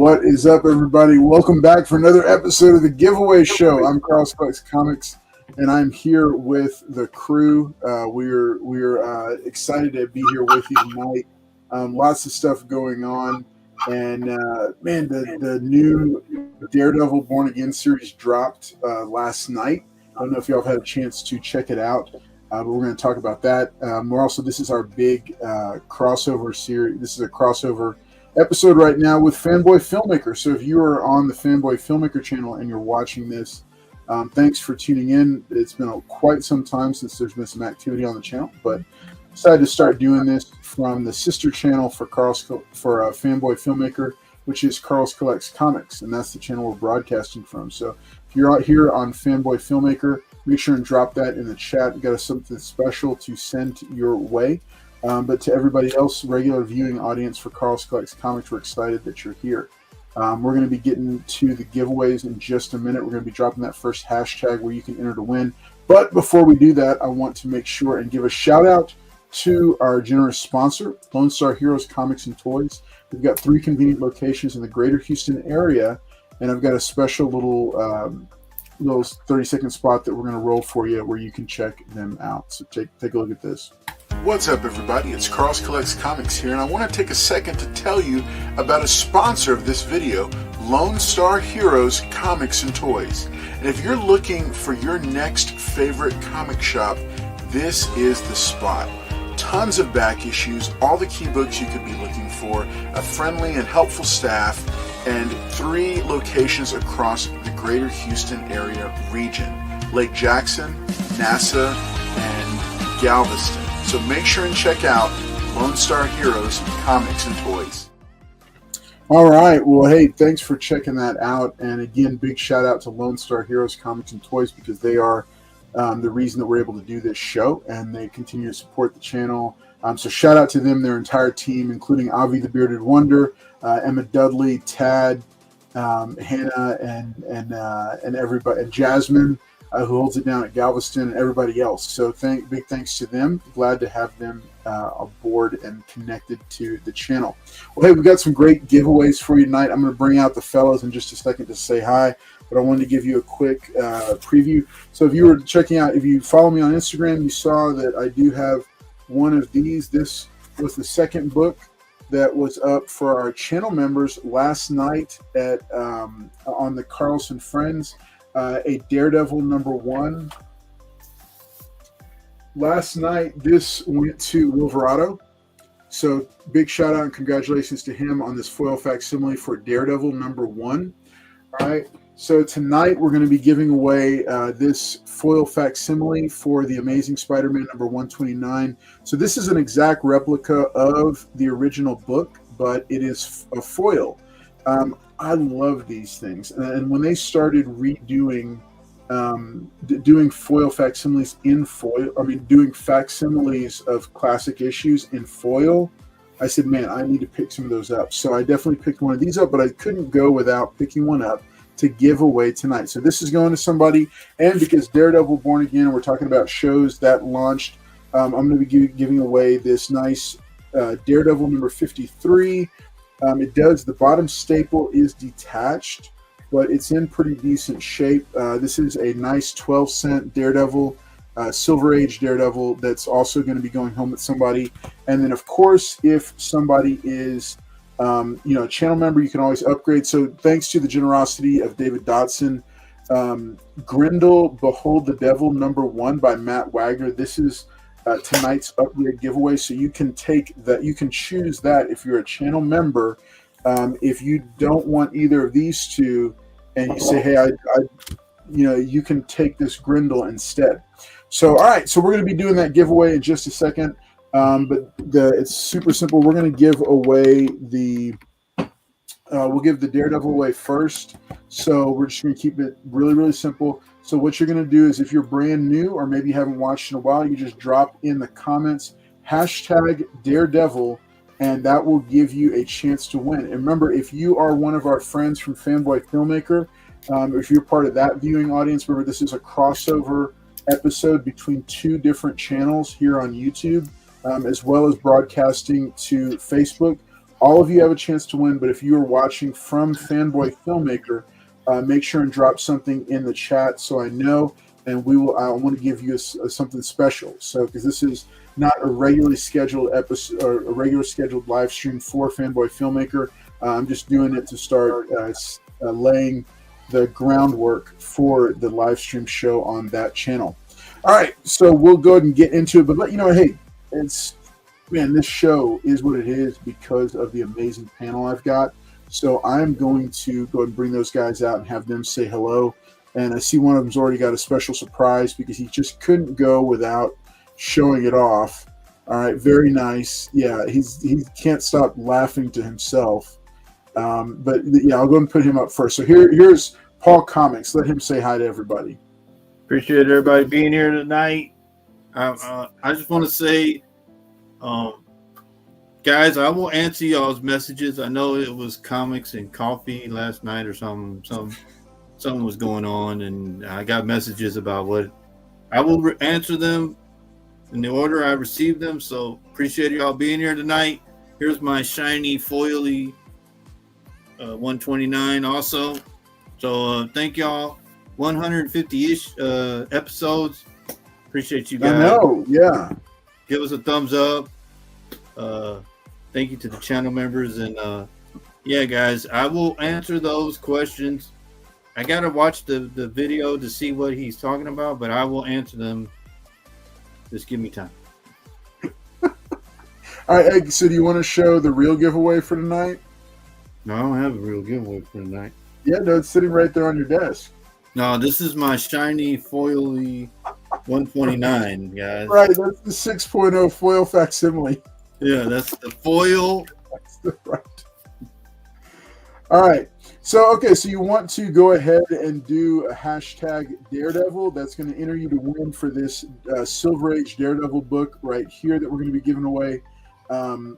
What is up, everybody? Welcome back for another episode of the Giveaway Show. I'm Carlos Flex Comics, and I'm here with the crew. We're excited to be here with you tonight. Lots of stuff going on, and man, the new Daredevil Born Again series dropped last night. I don't know if y'all have had a chance to check it out, but we're going to talk about that. This is our big crossover series. This is a crossover episode right now with Fanboy Filmmaker. So if you are on the Fanboy Filmmaker channel and you're watching this, thanks for tuning in. It's been quite some time since there's been some activity on the channel, but decided to start doing this from the sister channel for Fanboy Filmmaker, which is Carlos Collects Comics, and that's the channel we're broadcasting from. So if you're out here on Fanboy Filmmaker, make sure and drop that in the chat. We've got something special to send your way. But to everybody else, regular viewing audience for Carlos Collects Comics, we're excited that you're here. We're going to be getting to the giveaways in just a minute. We're going to be dropping that first hashtag where you can enter to win. But before we do that, I want to make sure and give a shout out to our generous sponsor, Lone Star Heroes Comics and Toys. We've got 3 convenient locations in the greater Houston area, and I've got a special little 30-second spot that we're going to roll for you where you can check them out. So take a look at this. What's up, everybody? It's Carlos Collects Comics here, and I want to take a second to tell you about a sponsor of this video, Lone Star Heroes Comics and Toys. And if you're looking for your next favorite comic shop, this is the spot. Tons of back issues, all the key books you could be looking for, a friendly and helpful staff, and 3 locations across the greater Houston area region: Lake Jackson, NASA, and Galveston. So make sure and check out Lone Star Heroes Comics and Toys. All right. Well, hey, thanks for checking that out. And again, big shout out to Lone Star Heroes Comics and Toys, because they are the reason that we're able to do this show, and they continue to support the channel. So shout out to them, their entire team, including Avi the Bearded Wonder, Emma Dudley, Tad, Hannah, and everybody, and Jasmine, who holds it down at Galveston, and everybody else. So big thanks to them. Glad to have them aboard and connected to the channel. Well, hey, we've got some great giveaways for you tonight. I'm going to bring out the fellows in just a second to say hi, but I wanted to give you a quick preview. So if you were checking out, if you follow me on Instagram, you saw that I do have one of these. This was the second book that was up for our channel members last night at on the Carlson Friends. A Daredevil #1. Last night, this went to Wilverado. So big shout out and congratulations to him on this foil facsimile for Daredevil #1. All right. So tonight we're going to be giving away this foil facsimile for the Amazing Spider-Man #129. So this is an exact replica of the original book, but it is a foil. I love these things, and when they started redoing, doing foil facsimiles in foil, doing facsimiles of classic issues in foil, I said, man, I need to pick some of those up. So I definitely picked one of these up, but I couldn't go without picking one up to give away tonight. So this is going to somebody, and because Daredevil Born Again, we're talking about shows that launched, I'm going to be giving away this nice Daredevil #53. The bottom staple is detached, but it's in pretty decent shape. This is a nice 12-cent Daredevil, Silver Age Daredevil, that's also going to be going home with somebody. And then, of course, if somebody is a channel member, you can always upgrade. So thanks to the generosity of David Dotson, Grendel, Behold the Devil #1 by Matt Wagner. This is tonight's upgrade giveaway. So you can take that, you can choose that if you're a channel member. If you don't want either of these two, and you say, hey, you can take this Grendel instead. So, all right, so we're going to be doing that giveaway in just a second. But it's super simple. We're going to give away we'll give the Daredevil away first. So we're just going to keep it really, really simple. So what you're going to do is, if you're brand new or maybe you haven't watched in a while, you just drop in the comments hashtag Daredevil, and that will give you a chance to win. And remember, if you are one of our friends from Fanboy Filmmaker, if you're part of that viewing audience, remember this is a crossover episode between 2 different channels here on YouTube, as well as broadcasting to Facebook. all of you have a chance to win. But if you are watching from Fanboy Filmmaker, make sure and drop something in the chat so I know, and I want to give you something special. So because this is not a regularly scheduled episode or a regular scheduled live stream for Fanboy Filmmaker. I'm just doing it to start laying the groundwork for the live stream show on that channel. All right, so we'll go ahead and get into it. But hey, this show is what it is because of the amazing panel I've got. So I'm going to go ahead and bring those guys out and have them say hello. And I see one of them's already got a special surprise because he just couldn't go without showing it off. All right, very nice. Yeah, he can't stop laughing to himself. But yeah, I'll go and put him up first. So here's Paul Comics. Let him say hi to everybody. Appreciate everybody being here tonight. I just want to say, guys, I will answer y'all's messages. I know it was comics and coffee last night or something. Something was going on, and I got messages about what I will answer them in the order I received them. So appreciate y'all being here tonight. Here's my shiny foily 129 also. So thank y'all. 150-ish episodes. Appreciate you guys. I know, yeah. Give us a thumbs up. Thank you to the channel members. And yeah, guys, I will answer those questions. I got to watch the video to see what he's talking about, but I will answer them. Just give me time. All right, so do you want to show the real giveaway for tonight? No, I don't have a real giveaway for tonight. Yeah, no, it's sitting right there on your desk. No, this is my shiny foily 129, guys. Right, that's the 6.0 foil facsimile. Yeah, that's the foil. That's right. All right. So you want to go ahead and do a hashtag Daredevil. That's going to enter you to win for this Silver Age Daredevil book right here that we're going to be giving away. I'm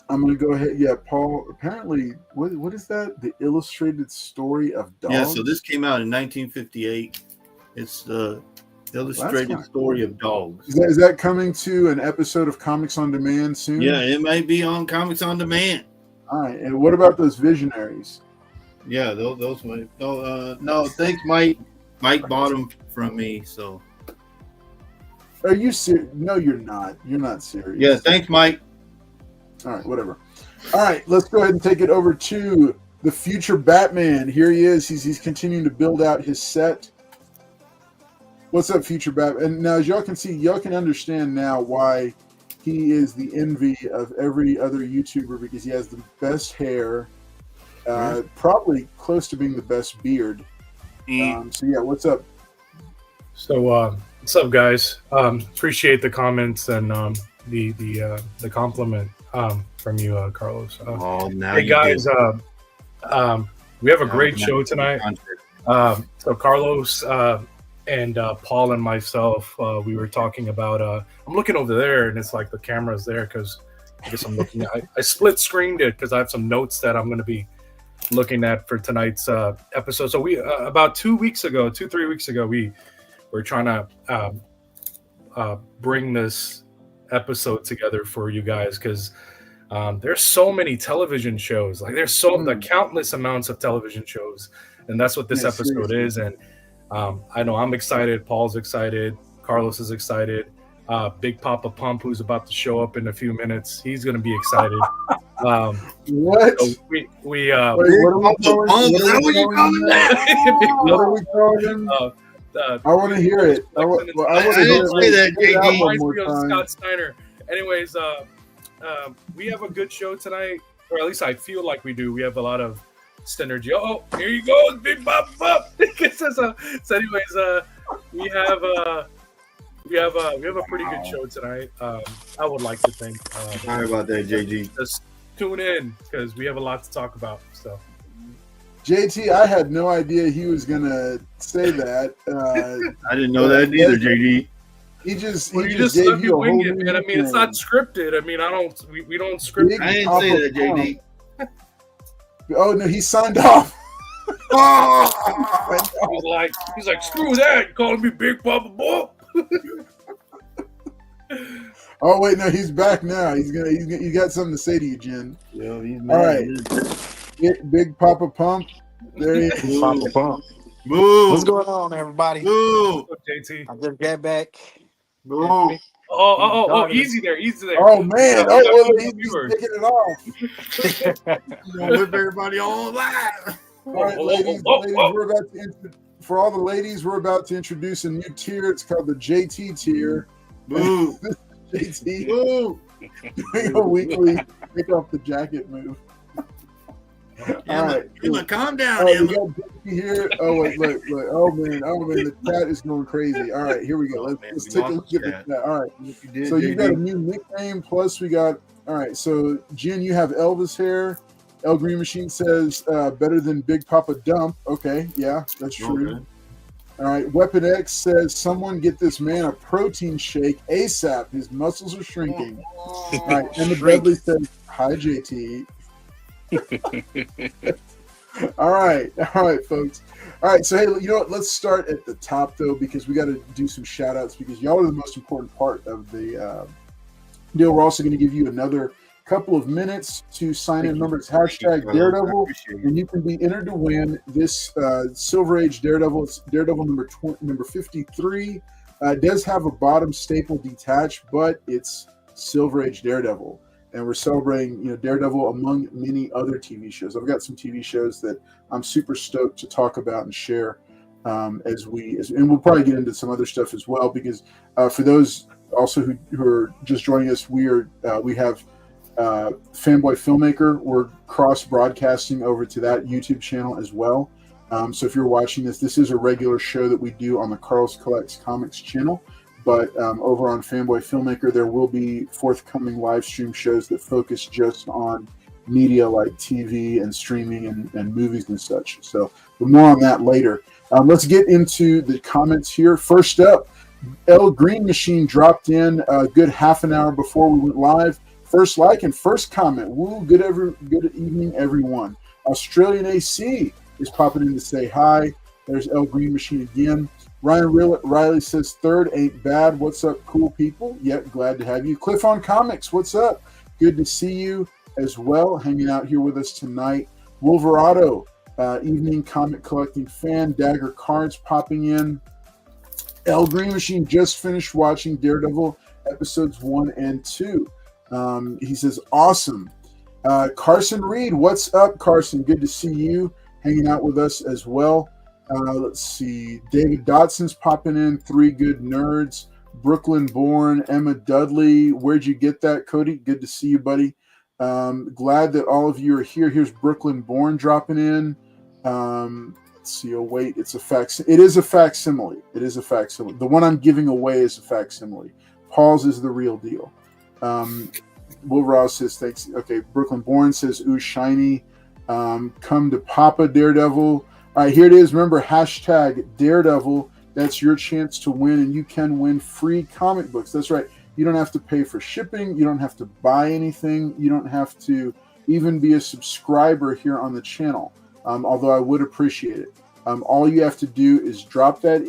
going to go ahead. Yeah, Paul, apparently, what is that? The Illustrated Story of Dogs? Yeah, so this came out in 1958. It's the Illustrated Story of Dogs. Is that coming to an episode of Comics on Demand soon? Yeah, it might be on Comics on Demand. All right. And what about those Visionaries? Yeah, those might. No, thanks, Mike. Mike bought them from me, so. Are you serious? No, you're not. You're not serious. Yeah, thanks, Mike. All right, whatever. All right, let's go ahead and take it over to the future Batman. Here he is. He's continuing to build out his set. What's up, future Batman? And now, as y'all can see, y'all can understand now why he is the envy of every other YouTuber, because he has the best hair, probably close to being the best beard. So yeah, what's up? So what's up, guys? Appreciate the comments and the compliment from you, Carlos. Hey guys, we have a great show tonight. So Carlos and Paul and myself, we were talking about. I'm looking over there, and it's like the camera's there because I guess I'm looking. I split screened it because I have some notes that I'm going to be looking at for tonight's episode. So we about 3 weeks ago, we were trying to bring this episode together for you guys because there's so many television shows. Like there's the countless amounts of television shows, and that's what this episode is. And I know I'm excited. Paul's excited. Carlos is excited. Big Papa Pump, who's about to show up in a few minutes, he's going to be excited. What? So we what are we calling him? I want to hear it. I want to hear it. Scott Steiner. Anyways, we have a good show tonight, or at least I feel like we do. We have a lot of synergy. Oh, here you go, Big Papa Pump. So anyways, we have a pretty good show tonight. I would like to think. Sorry about that, JG. Just tune in because we have a lot to talk about. So, JT, I had no idea he was gonna say that. I didn't know that either, JD. He just gave you a whole new man. I mean, it's not scripted. I mean, we don't script. I didn't say that, JD. Oh no, he signed off. He's like, screw that, calling me Big Papa Boy. Oh wait, no, he's back now. You got something to say to you, Jen. Yeah, he's all right. Big Papa Pump. There he is. Papa Pump. Boo. What's going on, everybody? Boo. JT. I just got back. Boo. Oh, easy there. Oh man, he's picking it off. You're gonna whip everybody all that. All right, ladies, we're about to for all the ladies, we're about to introduce a new tier. It's called the JT tier. Boo. JT. Boo. Doing a weekly take off the jacket move. Emma, calm down, Emma. We got JT here. Oh wait, look. Oh man, the chat is going crazy. All right, here we go. Let's take a look at the chat. All right. So you got a new nickname, plus we got so Jen, you have Elvis hair. El Green Machine says better than Big Papa Dump. Okay, yeah, that's true. Okay. All right, Weapon X says someone get this man a protein shake ASAP. His muscles are shrinking. All right, Emma Bradley says hi, JT. All right, folks. All right, so hey, you know what? Let's start at the top though, because we got to do some shout outs because y'all are the most important part of the deal. We're also going to give you another couple of minutes to sign in. Remember, it's hashtag Daredevil, and you can be entered to win this Silver Age Daredevil. It's Daredevil number 53. It does have a bottom staple detached, but it's Silver Age Daredevil, and we're celebrating Daredevil among many other TV shows. I've got some TV shows that I'm super stoked to talk about and share and we'll probably get into some other stuff as well, because for those also who are just joining us, we have Fanboy Filmmaker. We're cross broadcasting over to that YouTube channel as well. So if you're watching this is a regular show that we do on the Carlos Collects Comics channel, but over on Fanboy Filmmaker there will be forthcoming live stream shows that focus just on media like TV and streaming and movies and such. So but more on that later. Let's get into the comments here. First up, El Green Machine dropped in a good half an hour before we went live. First like and first comment. Woo, good evening, everyone. Australian AC is popping in to say hi. There's El Green Machine again. Ryan Riley says third ain't bad. What's up, cool people? Yep, glad to have you. Cliff on Comics, what's up? Good to see you as well, hanging out here with us tonight. Wolverado, evening comic collecting fan. Dagger Cards popping in. El Green Machine just finished watching Daredevil episodes 1 and 2. He says, awesome. Carson Reed, what's up, Carson? Good to see you hanging out with us as well. Let's see. David Dotson's popping in. 3 Good Nerds. Brooklyn Born. Emma Dudley. Where'd you get that, Cody? Good to see you, buddy. Glad that all of you are here. Here's Brooklyn Born dropping in. Let's see. Oh, wait. It is a facsimile. The one I'm giving away is a facsimile. Paul's is the real deal. Will Ross says thanks. Okay, Brooklyn Born says ooh shiny. Come to Papa Daredevil. All right, here it is. Remember, hashtag Daredevil. That's your chance to win, and you can win free comic books. That's right. You don't have to pay for shipping. You don't have to buy anything. You don't have to even be a subscriber here on the channel. Although I would appreciate it. All you have to do is drop the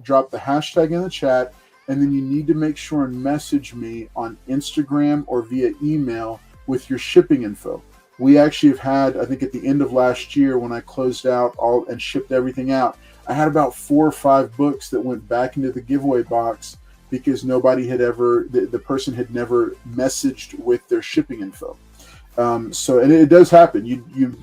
hashtag in the chat. And then you need to make sure and message me on Instagram or via email with your shipping info. We actually have had, I think at the end of last year when I closed out all and shipped everything out, I had about 4 or 5 books that went back into the giveaway box because nobody had the person had never messaged with their shipping info. And it does happen. You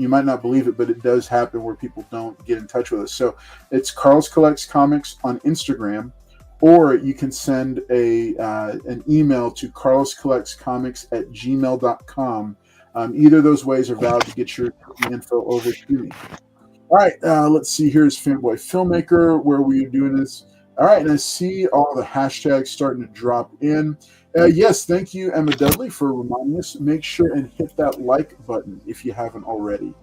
might not believe it, but it does happen where people don't get in touch with us. So it's Carlos Collects Comics on Instagram. Or you can send an email to carloscollectscomics@gmail.com. Either of those ways are valid to get your info over to me. All right, let's see. Here's Fanboy Filmmaker, where we are doing this. All right, and I see all the hashtags starting to drop in. Yes, thank you, Emma Dudley, for reminding us. Make sure and hit that like button if you haven't already.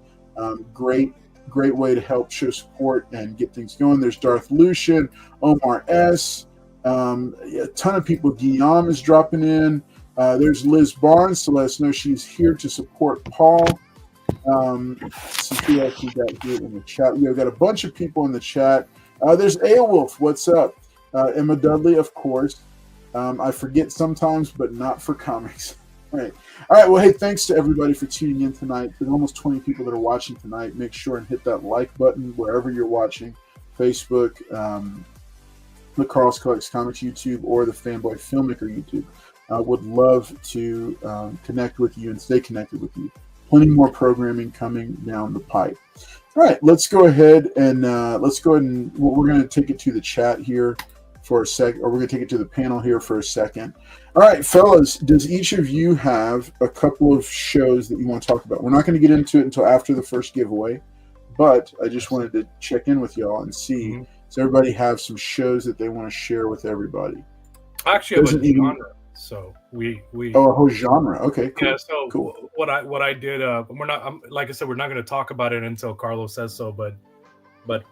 Great way to help show support and get things going. There's Darth Lucian, Omar S. A ton of people. Guillaume is dropping in. There's Liz Barnes to let us know she's here to support Paul. See who else we got here in the chat. We've got a bunch of people in the chat. There's Aolwolf. What's up? Emma Dudley, of course. I forget sometimes, but not for comics. All right. Well, hey, thanks to everybody for tuning in tonight. There's almost 20 people that are watching tonight. Make sure and hit that like button wherever you're watching. Facebook, the Carlos Collects Comics YouTube, or the Fanboy Filmmaker YouTube. I would love to connect with you and stay connected with you. Plenty more programming coming down the pipe. All right, let's go ahead and we're going to take it to the chat here for a sec, or we're going to take it to the panel here for a second. All right, fellas, does each of you have a couple of shows that you want to talk about? We're not going to get into it until after the first giveaway, but I just wanted to check in with y'all and see. Mm-hmm. Does everybody have some shows that they want to share with everybody? I actually have a genre, so we a whole genre. Okay, cool. Yeah, so cool. What I did, we're not, like I said, we're not going to talk about it until Carlos says so, but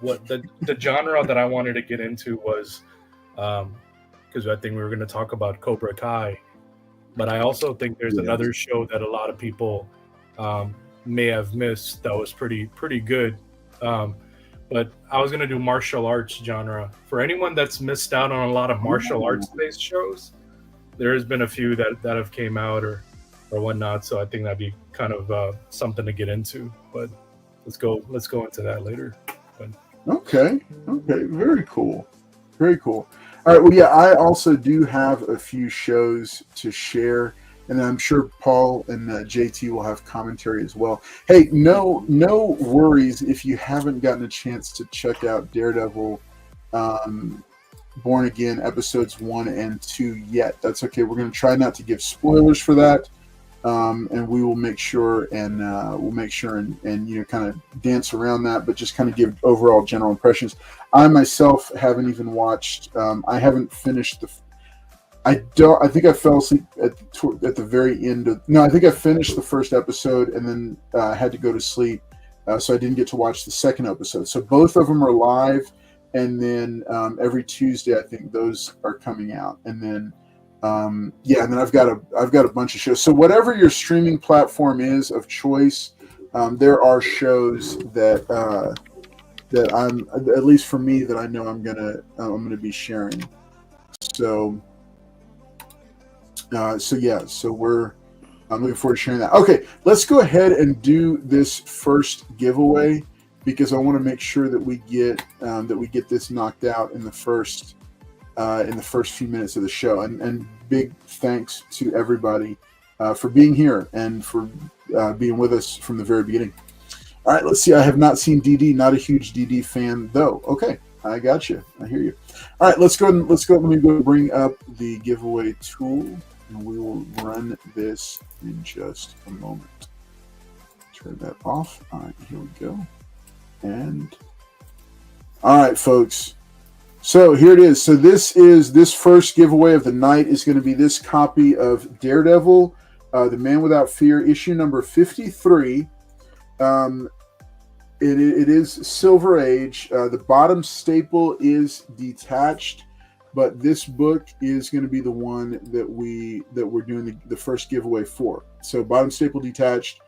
what the genre that I wanted to get into was, because I think we were going to talk about Cobra Kai, but I also think there's another show that a lot of people may have missed that was pretty good. But I was going to do martial arts genre. For anyone that's missed out on a lot of martial arts-based shows, there has been a few that have came out or whatnot. So I think that'd be kind of something to get into. But let's go into that later. But, Okay. Very cool. All right. Well, yeah, I also do have a few shows to share. And I'm sure Paul and JT will have commentary as well. Hey, no worries if you haven't gotten a chance to check out Daredevil Born Again episodes 1 and 2 yet. That's okay. We're going to try not to give spoilers for that, and we will make sure and kind of dance around that, but just kind of give overall general impressions. I myself haven't even watched. I haven't finished I think I fell asleep at the very end of. No, I think I finished the first episode and then had to go to sleep, so I didn't get to watch the second episode. So both of them are live, and then every Tuesday I think those are coming out, and then and then I've got a bunch of shows. So whatever your streaming platform is of choice, there are shows that I'm, at least for me, that I know I'm gonna be sharing. So I'm looking forward to sharing that. Okay, let's go ahead and do this first giveaway because I want to make sure that we get this knocked out in the first few minutes of the show. And big thanks to everybody for being here and for being with us from the very beginning. All right, let's see. I have not seen DD. Not a huge DD fan though. Okay, I got you. I hear you. All right, let's go. Let me go bring up the giveaway tool. And we will run this in just a moment. Turn that off. All right, here we go. And all right, folks. So here it is. So this first giveaway of the night is going to be this copy of Daredevil, The Man Without Fear, issue number 53. It is Silver Age. The bottom staple is detached. But this book is going to be the one that we're doing the first giveaway for. So bottom staple detached,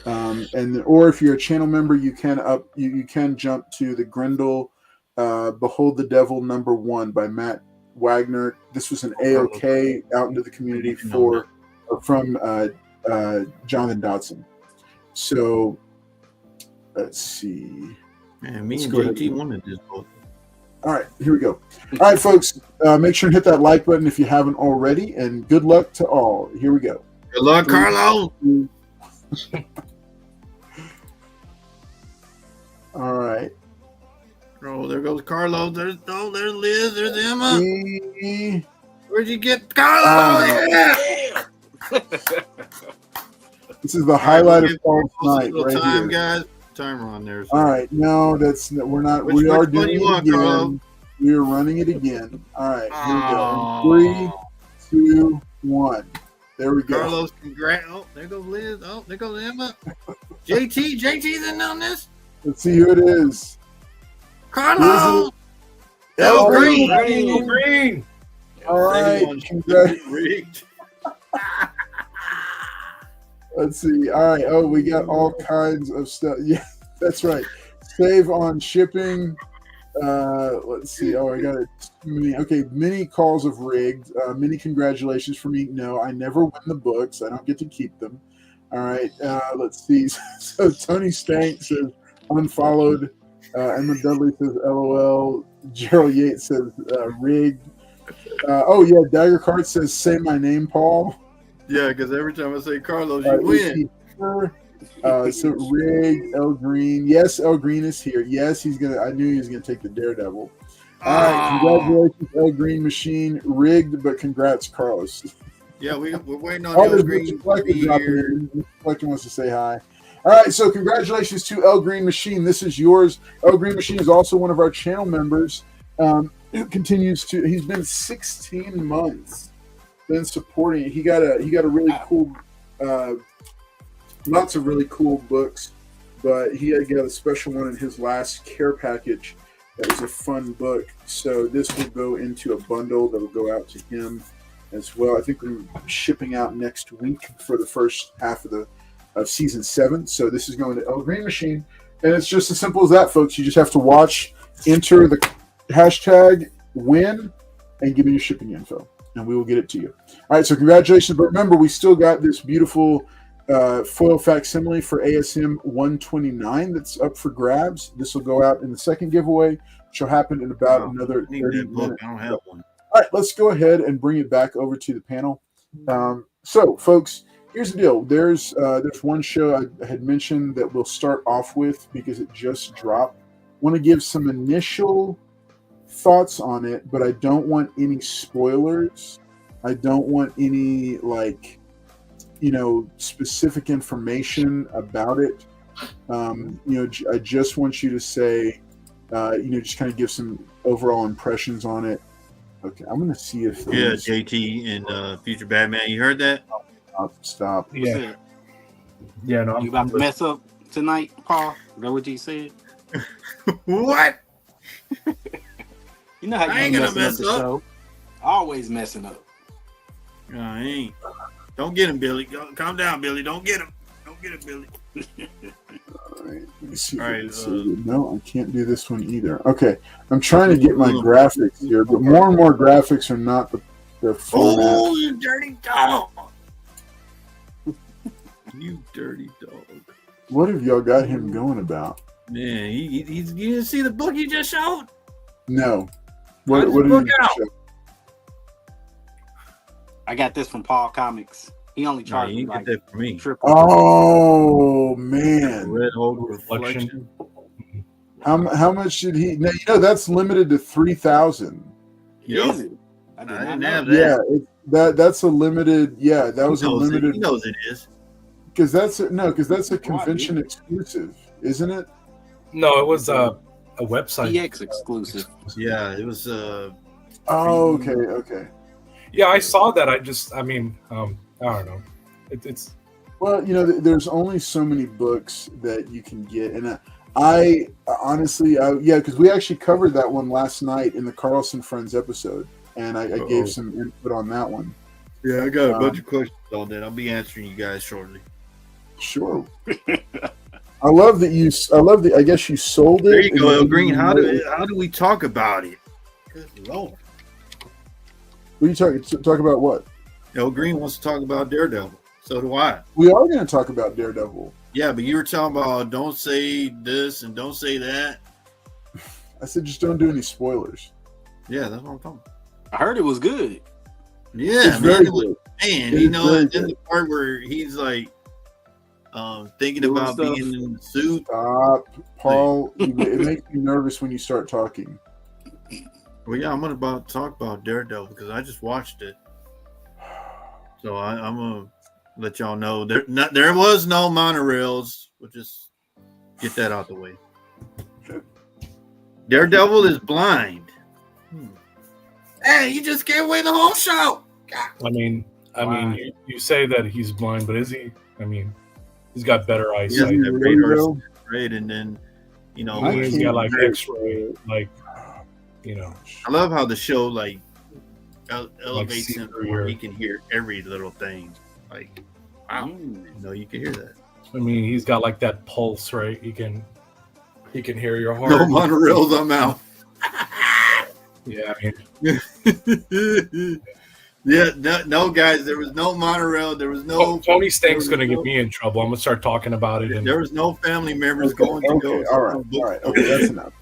or if you're a channel member, you can jump to the Grendel Behold the Devil #1 by Matt Wagner. This was an AOK out into the community from Jonathan Dodson. So let's see. Man, me and JT wanted this book. All right, here we go. All right, folks, make sure and hit that like button if you haven't already, and good luck to all. Here we go. Good luck, Carlo. All right. Oh, there goes Carlo. There's Liz. There's Emma. Where'd you get Carlo? Yeah. This is the highlight of Paul's night right time, here. Guys. Timer on there. So. All right, no, we're not. We are doing it again. Carlo? We are running it again. All right, here we go. 3, 2, 1. There we go. Carlos, congrats. Oh, there goes Liz. Oh, there goes Emma. JT's in on this. Let's see who it is. Carlos. Green. All right, congrats. Let's see. All right. Oh, we got all kinds of stuff. Yeah, that's right. Save on shipping. Let's see. Oh, I got it. Okay, many calls of rigged. Many congratulations for me. No, I never win the books. I don't get to keep them. All right. Let's see. So Tony Stank says unfollowed. Emma Dudley says LOL. Gerald Yates says rigged. Oh yeah, Dagger Cart says say my name, Paul. Yeah, because every time I say Carlos, you win. So rigged. El Green. Yes, El Green is here. Yes, he's gonna. I knew he was gonna take the Daredevil. All right, congratulations, El Green Machine. Rigged, but congrats, Carlos. Yeah, we're waiting on El Green. Mr. Flecken wants to say hi. All right, so congratulations to El Green Machine. This is yours. El Green Machine is also one of our channel members. Who continues to? He's been 16 months been supporting it. He got a really cool. Lots of really cool books, but he had got a special one in his last care package. That was a fun book. So this will go into a bundle that will go out to him as well. I think we're shipping out next week for the first half of season 7. So this is going to El Green Machine, and it's just as simple as that, folks. You just have to watch, enter the hashtag win, and give me your shipping info, and we will get it to you. All right. So congratulations, but remember, we still got this beautiful foil facsimile for ASM 129 that's up for grabs. This will go out in the second giveaway, which will happen in about another 30 minutes. I don't have one. All right, let's go ahead and bring it back over to the panel. So, folks, here's the deal. There's one show I had mentioned that we'll start off with because it just dropped. Want to give some initial thoughts on it, but I don't want any spoilers. I don't want any specific information about it. I just want you to say, just kind of give some overall impressions on it. Okay, I'm going to see if... Yeah, JT and Future Batman, you heard that? Stop. Yeah. Yeah, no. You about to mess up tonight, Paul? Is that what you said? What? You know how you I ain't gonna mess up. Show. Always messing up. No, I ain't. Don't get him, Billy. Calm down, Billy. Don't get him. Don't get him, Billy. All right. Let me see. All right, no, I can't do this one either. Okay. I'm trying to get my graphics here, but more and more graphics are not the format. Oh, you dirty dog. You dirty dog. What have y'all got him going about? Man, you didn't see the book you just showed? No. What did you show? I got this from Paul Comics. He only charged me get that for me. Triple. Oh man! Red Old Reflection. How much did he? Now, that's limited to 3,000. Is it? I didn't have that. Yeah, that's a limited. Yeah, that was a limited. He knows it is. Because that's a convention exclusive, isn't it? No, it was a website. EX exclusive. Yeah, it was. Oh, okay. Yeah, I saw that. I don't know. It's well, there's only so many books that you can get, and I honestly, because we actually covered that one last night in the Carlson Friends episode, and I gave some input on that one. Yeah, I got a bunch of questions on that. I'll be answering you guys shortly. Sure. I love that. I guess you sold it. There you go, El Green. How do we talk about it? Good Lord. What are you talking? Talk about what? El Green wants to talk about Daredevil. So do I. We are going to talk about Daredevil. Yeah, but you were talking about don't say this and don't say that. I said just don't do any spoilers. Yeah, that's what I'm talking about. I heard it was good. Yeah, it's very good. Man, in the part where he's like thinking doing about stuff. being in the suit. Stop, Paul. It makes me nervous when you start talking. Well, yeah, I'm about to talk about Daredevil because I just watched it. So I'm gonna let y'all know there was no monorails. We'll just get that out the way. Daredevil is blind. Hey, you just gave away the whole show. I mean, you say that he's blind, but is he? I mean, he's got better eyesight. Yeah, radar, right? And then he's got like X-ray, I love how the show elevates him where he here. can hear every little thing. Like, wow, you can hear that. I mean, he's got like that pulse, right? He can hear your heart. No monorails, I'm out. Yeah. Yeah, no, guys. There was no monorail. There was no. Tony Stank's going to get me in trouble. I'm going to start talking about it. There was no family members going to go. All right. Okay, that's enough.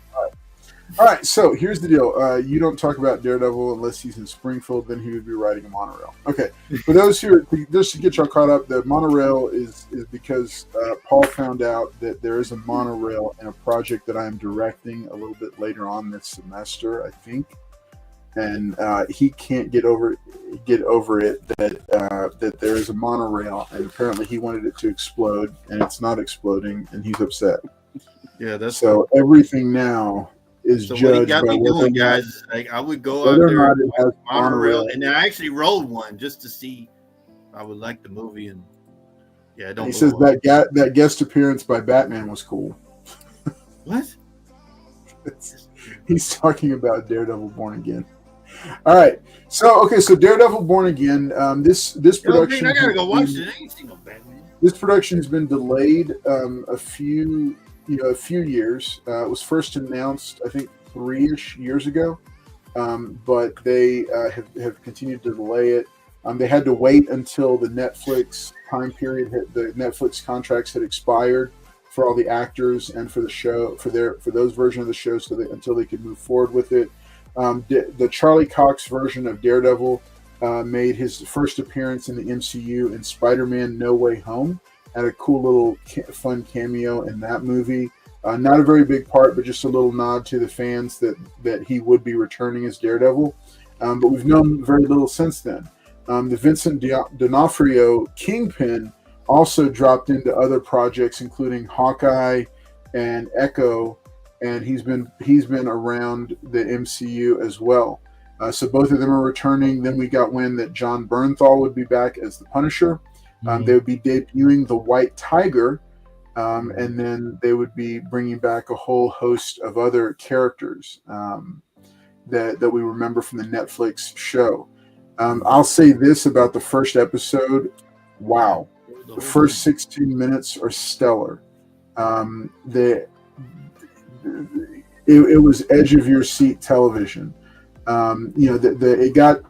All right. So here's the deal. You don't talk about Daredevil unless he's in Springfield. Then he would be riding a monorail. Okay. For those who are, just to get y'all caught up, the monorail is because Paul found out that there is a monorail in a project that I'm directing a little bit later on this semester, I think. And he can't get over it that there is a monorail, and apparently he wanted it to explode, and it's not exploding, and he's upset. Yeah, that's so everything now is judged. What he got me doing, guys. Like, I would go out there and monorail, and I actually rode one just to see. I would like the movie, and yeah, He says that guest appearance by Batman was cool. What? He's talking about Daredevil Born Again. All right, so Daredevil Born Again. This production. I gotta go watch it. I ain't seen no Batman. This production has been delayed a few years. It was first announced, I think, 3-ish years ago, but they have continued to delay it. They had to wait until the Netflix time period the Netflix contracts had expired for all the actors and for the show for those versions of the show, until they could move forward with it. The Charlie Cox version of Daredevil made his first appearance in the MCU in Spider-Man No Way Home. Had a cool little fun cameo in that movie. Not a very big part, but just a little nod to the fans that he would be returning as Daredevil. But we've known very little since then. The Vincent D'Onofrio Kingpin also dropped into other projects, including Hawkeye and Echo, and he's been around the MCU as well. So both of them are returning. Then we got wind that John Bernthal would be back as the Punisher. They would be debuting the White Tiger, and then they would be bringing back a whole host of other characters that we remember from the Netflix show. I'll say this about the first episode. Wow. The first 16 minutes are stellar. It was edge of your seat television. It got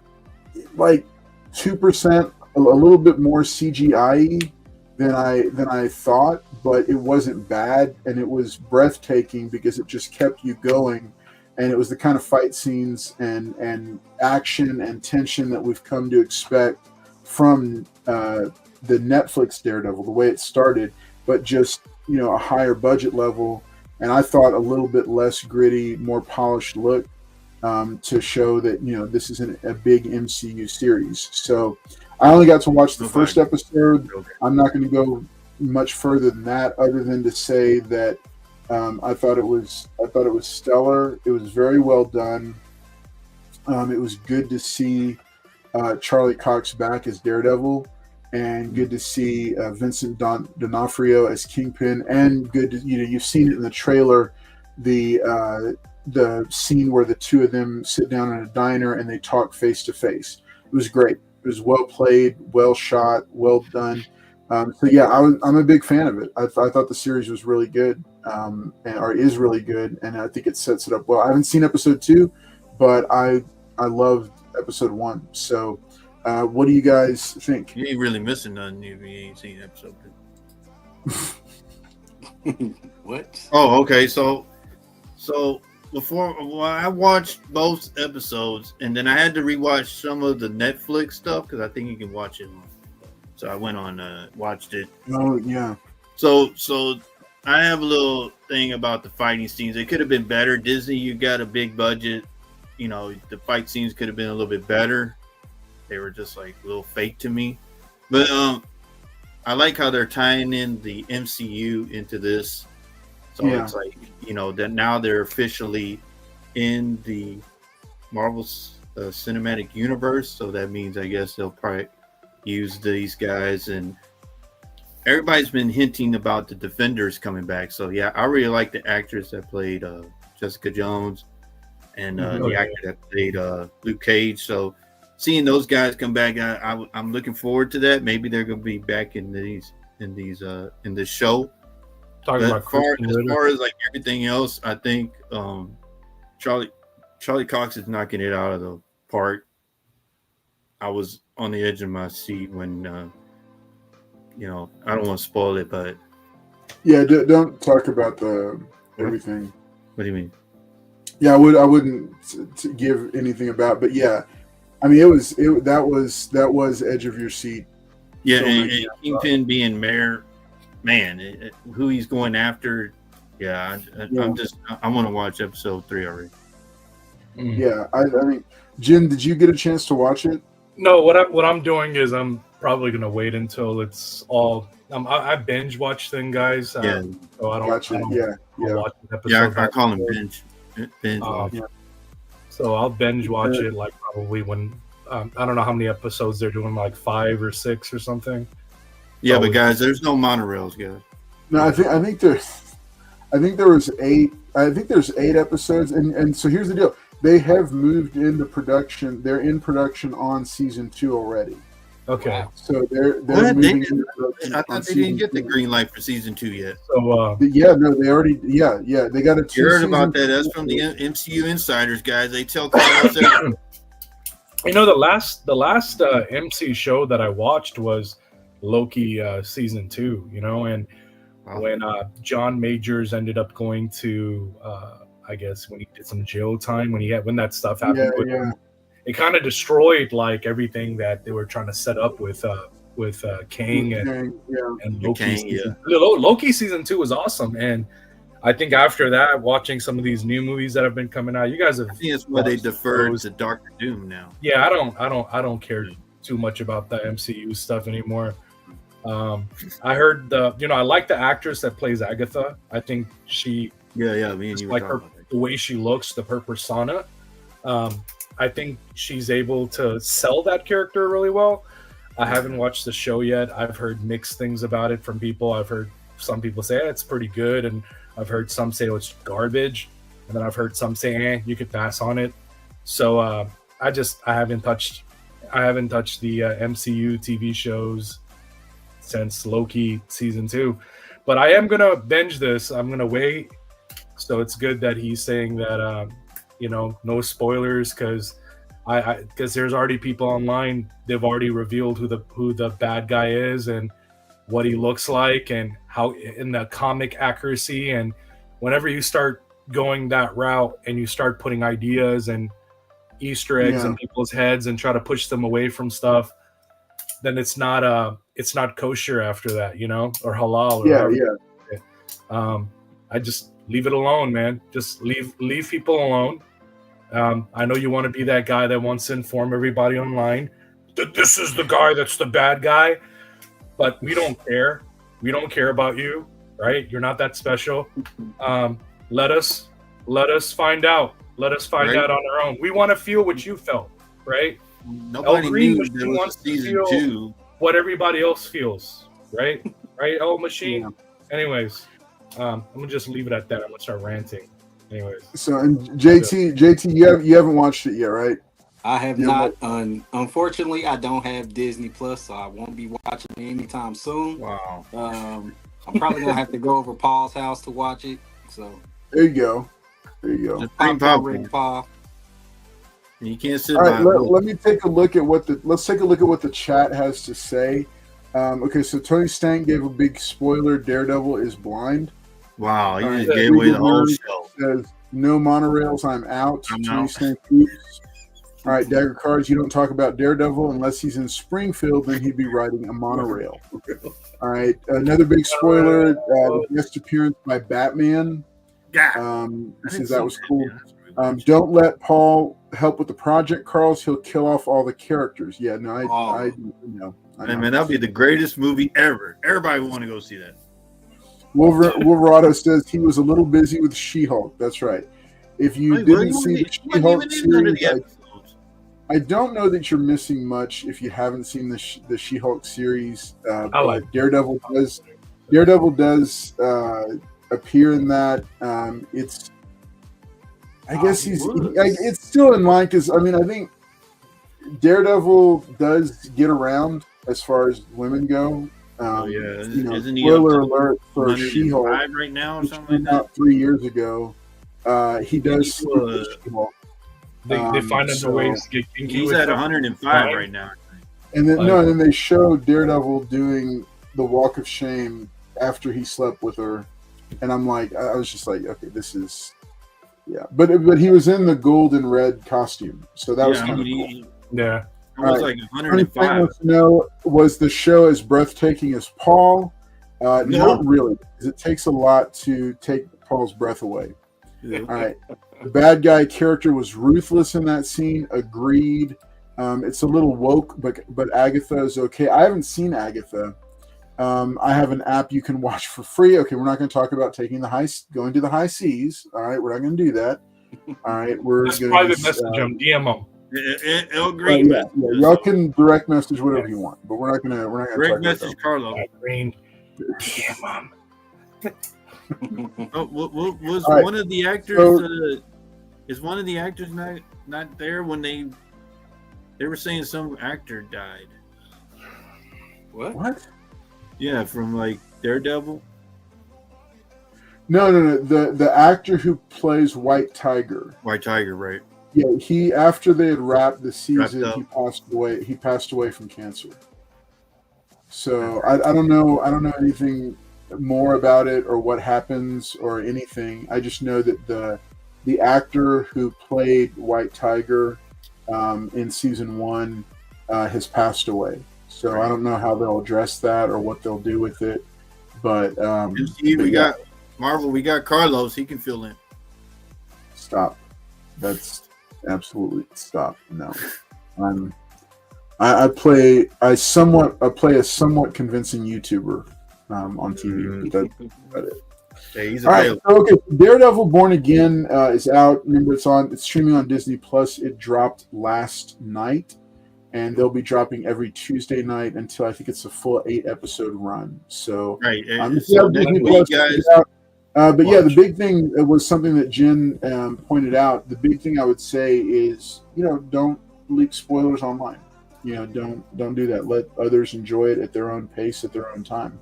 like 2%, a little bit more CGI than I thought, but it wasn't bad, and it was breathtaking because it just kept you going, and it was the kind of fight scenes and action and tension that we've come to expect from the Netflix Daredevil, the way it started, but just a higher budget level. And I thought a little bit less gritty, more polished look to show that, this isn't a big MCU series. So I only got to watch the first episode. I'm not going to go much further than that, other than to say that I thought it was stellar. It was very well done. It was good to see Charlie Cox back as Daredevil, and good to see Vincent D'Onofrio as Kingpin, and good to, you've seen it in the trailer, the scene where the two of them sit down in a diner and they talk face to face. It was great. It was well played, well shot, well done. So yeah, I'm a big fan of it. I thought the series was really good, or is really good, and I think it sets it up well. I haven't seen episode 2, but I loved episode 1. So what do you guys think? You ain't really missing nothing if you ain't seen episode 2. What? Oh, okay. So I watched both episodes, and then I had to rewatch some of the Netflix stuff because I think you can watch it. So I went on watched it. Oh yeah. So I have a little thing about the fighting scenes. It could have been better. Disney, you got a big budget. The fight scenes could have been a little bit better. They were just like a little fake to me. But I like how they're tying in the MCU into this. So It's like, that now they're officially in the Marvel Cinematic Universe. So that means, I guess, they'll probably use these guys. And everybody's been hinting about the Defenders coming back. So, yeah, I really like the actress that played Jessica Jones and the actor that played Luke Cage. So seeing those guys come back, I'm looking forward to that. Maybe they're going to be back in this show. Talking about as far as like everything else, I think Charlie Charlie Cox is knocking it out of the park. I was on the edge of my seat when, I don't want to spoil it, but yeah, don't talk about the everything. What do you mean? Yeah, I wouldn't give anything about, but yeah, I mean, that was edge of your seat. Yeah, and Kingpin being mayor, man, who he's going after. Yeah, I want to watch episode 3 already. Yeah, I mean, Jim, did you get a chance to watch it? No, what I'm doing is I'm probably gonna wait until it's all. I binge watch things, guys. So I don't watch an episode. I call him binge. So I'll binge watch it like probably when I don't know how many episodes they're doing, like 5 or 6 or something. Yeah, but guys, there's no monorails, guys. No, I think there was 8. I think there's 8 episodes, and so here's the deal: they have moved into production. They're in production on season 2 already. Okay, so they're moving into production. I thought they didn't get the green light for season 2 yet. So they already they got a 2. You heard about that? That's from the MCU insiders, guys. They tell Carlos that. The last MC show that I watched was Loki season 2. And when John Majors ended up going to I guess when he did some jail time, when that stuff happened with him, it kind of destroyed like everything that they were trying to set up with Kang and Loki. Loki season 2 was awesome, and I think after that, watching some of these new movies that have been coming out, you guys have. I think it's why they deferred to Doctor Doom now. Yeah, I don't care too much about the MCU stuff anymore. I heard I like the actress that plays Agatha. I think she. Yeah, me and you like her, the way she looks, her persona. I think she's able to sell that character really well. I haven't watched the show yet. I've heard mixed things about it from people. I've heard some people say it's pretty good, and I've heard some say it's garbage, and then I've heard some say you could pass on it. So I haven't touched the MCU TV shows since Loki season 2, but I am gonna binge this. I'm gonna wait. So it's good that he's saying that no spoilers, because there's already people online. They've already revealed who the bad guy is and what he looks like and how in the comic accuracy. And whenever you start going that route and you start putting ideas and Easter eggs in people's heads and try to push them away from stuff, then it's not kosher after that, or halal. I just leave it alone, man. Just leave people alone. I know you want to be that guy that wants to inform everybody online that this is the guy that's the bad guy, but we don't care. We don't care about you, right? You're not that special. Let us find out. Let us find out on our own. We want to feel what you felt, right? Nobody knew there was a season 2. What everybody else feels, right? Right, El Machine? Yeah. Anyways, I'm gonna just leave it at that. I'm gonna start ranting. Anyways. So, and JT, you haven't watched it yet, right? I have not. Unfortunately, I don't have Disney Plus, so I won't be watching it anytime soon. Wow. I'm probably gonna have to go over Paul's house to watch it. So there you go. Paul. You can't sit. All right, let me take a look at let's take a look at what the chat has to say. Okay, so Tony Stank gave a big spoiler. Daredevil is blind. Wow, you just gave away the whole show. Says, no monorails, I'm out. Tony Stank. All right, Dagger Cards, you don't talk about Daredevil unless he's in Springfield, then he'd be riding a monorail. All right, another big spoiler, the guest appearance by Batman. Says that was cool. Don't let Paul help with the project, Carlos. He'll kill off all the characters. Yeah, no, I know. Man, that'll be the greatest movie ever. Everybody will want to go see that. Wolverado says he was a little busy with She-Hulk. That's right. If you didn't see the She-Hulk series, I don't know that you're missing much if you haven't seen the She-Hulk series. Daredevil does. Daredevil does appear in that. I guess it's still in line because I think Daredevil does get around as far as women go. Isn't he spoiler alert for She-Hulk right now or something like that? Out 3 years ago. He does. They find other ways to get kinky. He's at 105 right now. And then they show Daredevil doing the walk of shame after he slept with her, and I'm like, I was just like, okay, this is, yeah. But he was in the gold and red costume, so that was kind of cool. Yeah. It was like 105. Was the show as breathtaking as Paul? Not really, because it takes a lot to take Paul's breath away. Yeah. All right. The bad guy character was ruthless in that scene. Agreed. It's a little woke, but Agatha is okay. I haven't seen Agatha. I have an app you can watch for free. Okay, we're not going to talk about going to the high seas. All right, we're not going to do that. All right, we're just private message them, DM them. El Green. Yeah, y'all can direct message whatever you want, but we're not gonna direct message Carlo. Green. DM was right. One of the actors? Is one of the actors not there when they were saying some actor died? What? Yeah, from like Daredevil. No. The actor who plays White Tiger. White Tiger, right? Yeah, he after they had wrapped the season, he passed away. He passed away from cancer. So I don't know anything more about it or what happens or anything. I just know that the actor who played White Tiger in season 1 has passed away. So I don't know how they'll address that or what they'll do with it. But we got Marvel. We got Carlos. He can fill in. Stop. That's absolutely stop. No, I play a somewhat convincing YouTuber on TV. That's about it. Yeah, he's all right. Okay, Daredevil Born Again is out. Remember, it's streaming on Disney Plus. It dropped last night, and they'll be dropping every Tuesday night until I think it's a full 8-episode run. So, right. So Disney Plus, guys. But yeah, the big thing was something that Jen pointed out. The big thing I would say is, don't leak spoilers online. Don't do that. Let others enjoy it at their own pace, at their own time.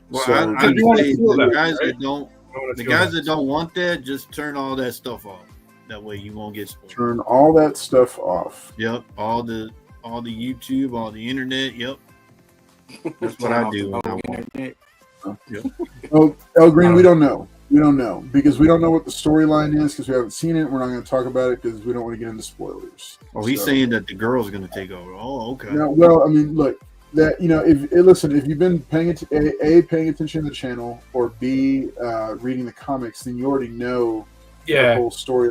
Well, so, I would say the guys that don't want that, just turn all that stuff off. That way you won't get spoiled. Turn all that stuff off. Yep. All the YouTube, all the internet. Yep. That's what I do when I want it. Yep. Oh, El Green, we don't know. We don't know because we don't know what the storyline is because we haven't seen it. We're not going to talk about it because we don't want to get into spoilers. Oh, he's saying that the girl's going to take over. Oh, okay. Now, well, I mean, look, that if you've been paying attention to the channel, or B, reading the comics, then you already know the whole story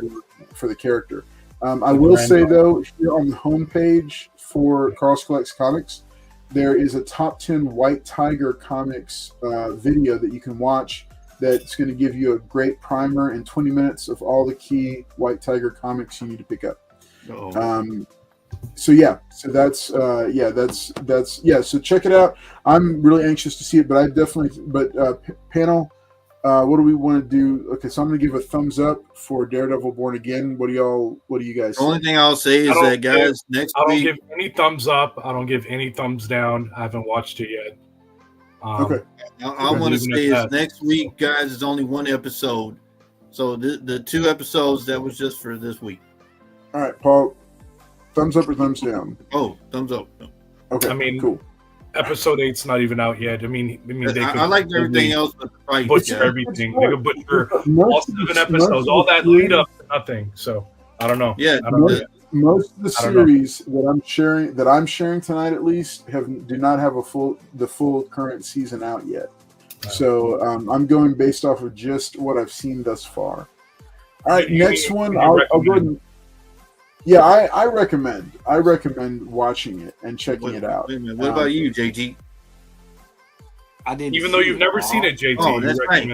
for the character. I will say though, here on the homepage for Carlos Collects Comics, there is a top 10 White Tiger comics video that you can watch. That's going to give you a great primer in 20 minutes of all the key White Tiger comics you need to pick up. So that's so check it out. I'm really anxious to see it, but panel, what do we want to do? Okay, so I'm going to give a thumbs up for Daredevil Born Again. What do you guys? The only thing I'll say is that, guys, next week. I don't give any thumbs up. I don't give any thumbs down. I haven't watched it yet. Okay. I want to say is next week, guys, is only one episode. So the 2 episodes that was just for this week. All right, Paul. Thumbs up or thumbs down? Oh, thumbs up. Okay. I mean, cool. Episode 8's not even out yet. I mean, I liked everything else, but the fight. Butcher everything. They could butcher all 7 episodes. All that lead up to nothing. So I don't know. Yeah. Most of the series that I'm sharing tonight, at least, do not have the full current season out yet. So I'm going based off of just what I've seen thus far. All right, next one. I'll go ahead and, yeah, I recommend watching it and checking it out. What about you, JG? I didn't. Even though you've never seen it, JG. Oh, that's right.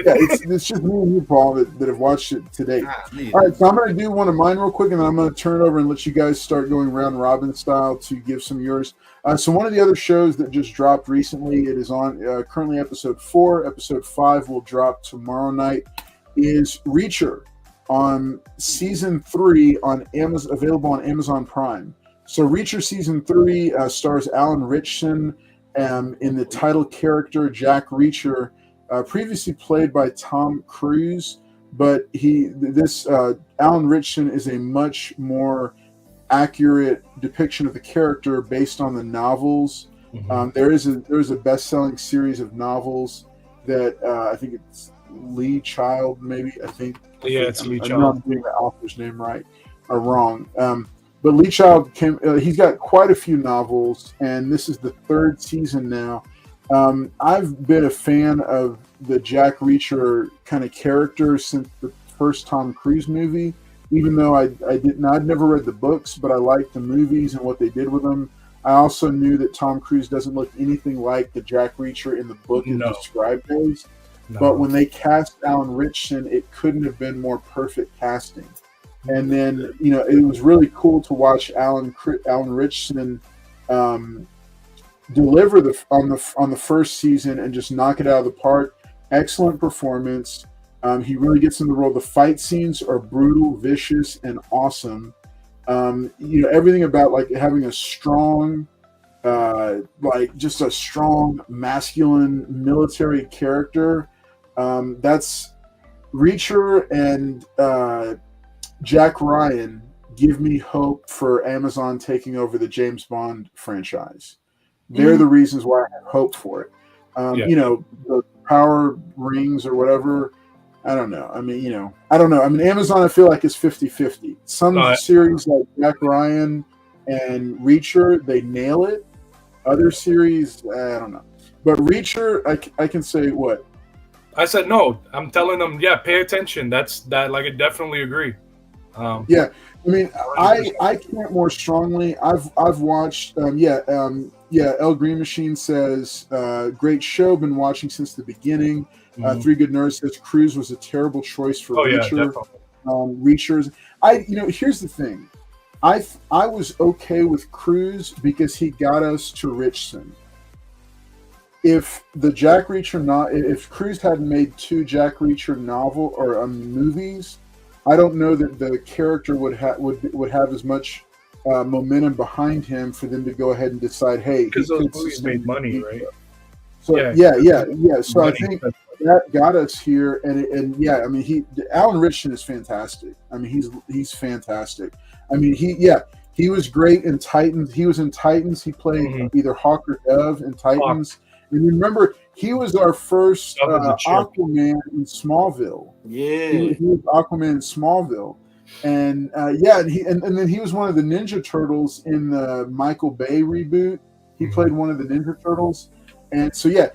Yeah, it's just me and you, Paul, that have watched it today. All right, so I'm going to do one of mine real quick, and then I'm going to turn it over and let you guys start going round robin style to give some of yours. So one of the other shows that just dropped recently, it is on currently episode 4. Episode 5 will drop tomorrow night, is Reacher on season 3 on Amazon, available on Amazon Prime. So Reacher season 3 stars Alan Ritchson in the title character Jack Reacher. Previously played by Tom Cruise, but Alan Ritchson is a much more accurate depiction of the character based on the novels. Mm-hmm. There is a best-selling series of novels that I think it's Lee Child, maybe. It's Lee Child. I'm not getting the author's name right or wrong. But Lee Child he's got quite a few novels, and this is the 3rd season now. I've been a fan of the Jack Reacher kind of character since the first Tom Cruise movie, even though I'd never read the books, but I liked the movies and what they did with them. I also knew that Tom Cruise doesn't look anything like the Jack Reacher in the book is described as. No. But when they cast Alan Ritchson, it couldn't have been more perfect casting. And then, it was really cool to watch Alan Ritchson deliver on the first season and just knock it out of the park. Excellent performance. He really gets in the role. The fight scenes are brutal, vicious, and awesome. Everything about like having a strong, just a strong masculine military character. That's Reacher and Jack Ryan give me hope for Amazon taking over the James Bond franchise. They're the reasons why I have hope for it. The power rings or whatever. I don't know. I don't know. Amazon, I feel like, is 50-50. Some series like Jack Ryan and Reacher, they nail it. Other series, I don't know. But Reacher, I can say what? I said no. I'm telling them, pay attention. I definitely agree. I can't more strongly. I've watched. El Green Machine says, great show. Been watching since the beginning. Three Good Nerds says Cruise was a terrible choice for Reacher. Reacher's. Here's the thing. I was okay with Cruise because he got us to Ritchson. If the Jack Reacher if Cruise hadn't made 2 Jack Reacher novel or movies, I don't know that the character would have as much momentum behind him for them to go ahead and decide, hey, because those movies made money, right? So So money. I think that got us here, Alan Ritchson is fantastic. He's fantastic. He was great in Titans. He was in Titans. He played either Hawk or Dove in Titans. And remember, he was our first Aquaman in Smallville. Yeah, he was Aquaman in Smallville, and then he was one of the Ninja Turtles in the Michael Bay reboot. He played one of the Ninja Turtles, and so he's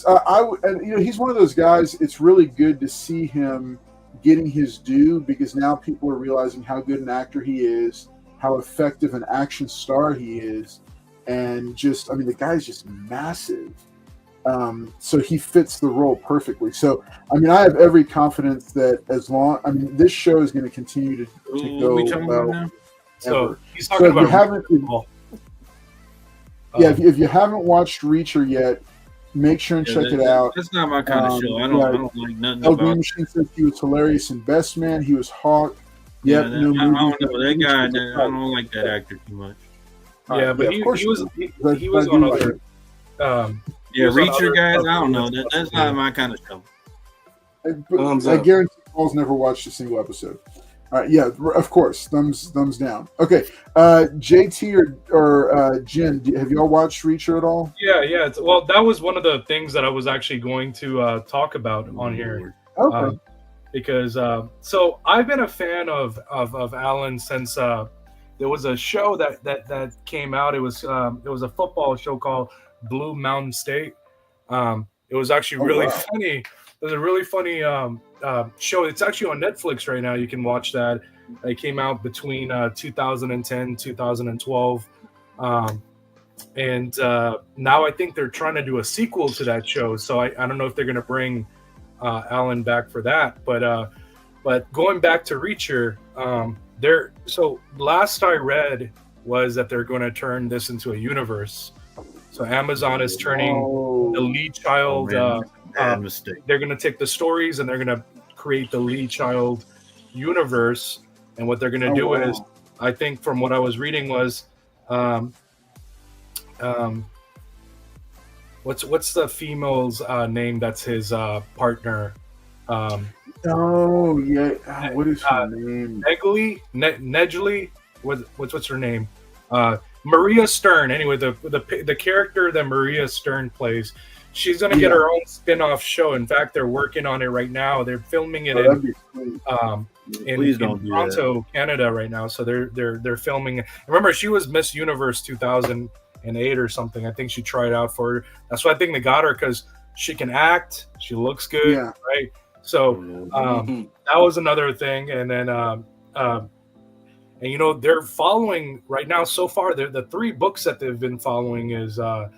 he's one of those guys. It's really good to see him getting his due because now people are realizing how good an actor he is, how effective an action star he is. And the guy's just massive. So he fits the role perfectly. So, I have every confidence that this show is going to continue to go well. So he's talking about if you haven't watched Reacher yet, make sure and check it out. That's not my kind of show. I don't like nothing about it. Machine says he was hilarious in Best Man. He was Hawk. I don't know that guy. I don't like that actor too much. But he was on other. Reacher guys. I don't know. That's not my kind of show. I guarantee Paul's never watched a single episode. All right, of course. Thumbs down. Okay, JT or Jen, have y'all watched Reacher at all? Yeah. Well, that was one of the things that I was actually going to talk about on here. Okay. Because so I've been a fan of Alan since there was a show that came out. It was a football show called Blue Mountain State. It was actually really funny. It was a really funny show. It's actually on Netflix right now. You can watch that. It came out between 2010 2012. And now I think they're trying to do a sequel to that show. So I don't know if they're going to bring Alan back for that. But going back to Reacher, so last I read was that they're going to turn this into a universe. So Amazon is turning the Lee Child. Mistake. They're going to take the stories and they're going to create the Lee Child universe. And what they're going to do is, I think from what I was reading was, what's the female's name that's his partner? Oh yeah, what is her name? Nedgley. What's her name? Maria Stern. Anyway, the character that Maria Stern plays, she's gonna get her own spin-off show. In fact, they're working on it right now. They're filming it in Toronto, Canada right now. So they're filming. Remember, she was Miss Universe 2008 or something. I think she tried out for. That's why I think they got her, because she can act. She looks good, right? So that was another thing. And then and you know, they're following right now so far. The 3 books that they've been following is The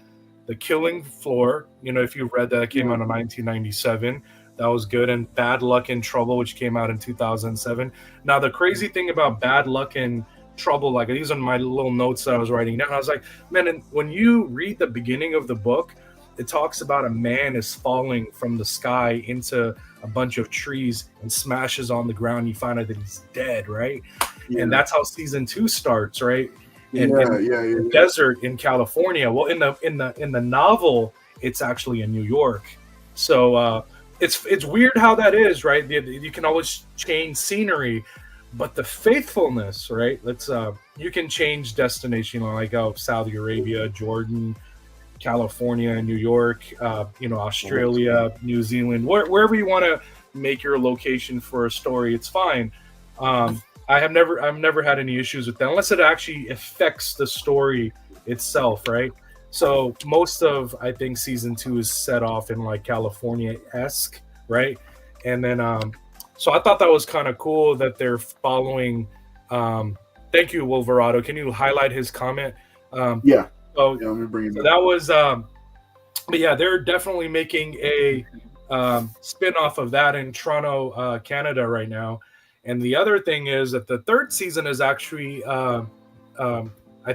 Killing Floor. You know, if you read that, it came out in 1997. That was good. And Bad Luck in Trouble, which came out in 2007. Now, the crazy thing about Bad Luck in Trouble, like these are my little notes that I was writing down. I was like, man, and when you read the beginning of the book, it talks about a man is falling from the sky into a bunch of trees and smashes on the ground. You find out that he's dead, right? Yeah. And that's how season 2 starts, right? In the desert in California. Well, in the novel, it's actually in New York. So it's weird how that is, right? You can always change scenery, but the faithfulness, right? You can change destination, like Saudi Arabia, Jordan, California, New York, Australia, New Zealand, wherever you want to make your location for a story, it's fine. I've never had any issues with that, unless it actually affects the story itself, right? So most of, I think, season 2 is set off in like California-esque, right? And then, so I thought that was kind of cool that they're following. Thank you, Wolverado. Can you highlight his comment? Yeah. So, let me bring it so that was, but yeah, they're definitely making a spin-off of that in Toronto, Canada right now. And the other thing is that the 3rd season is actually, I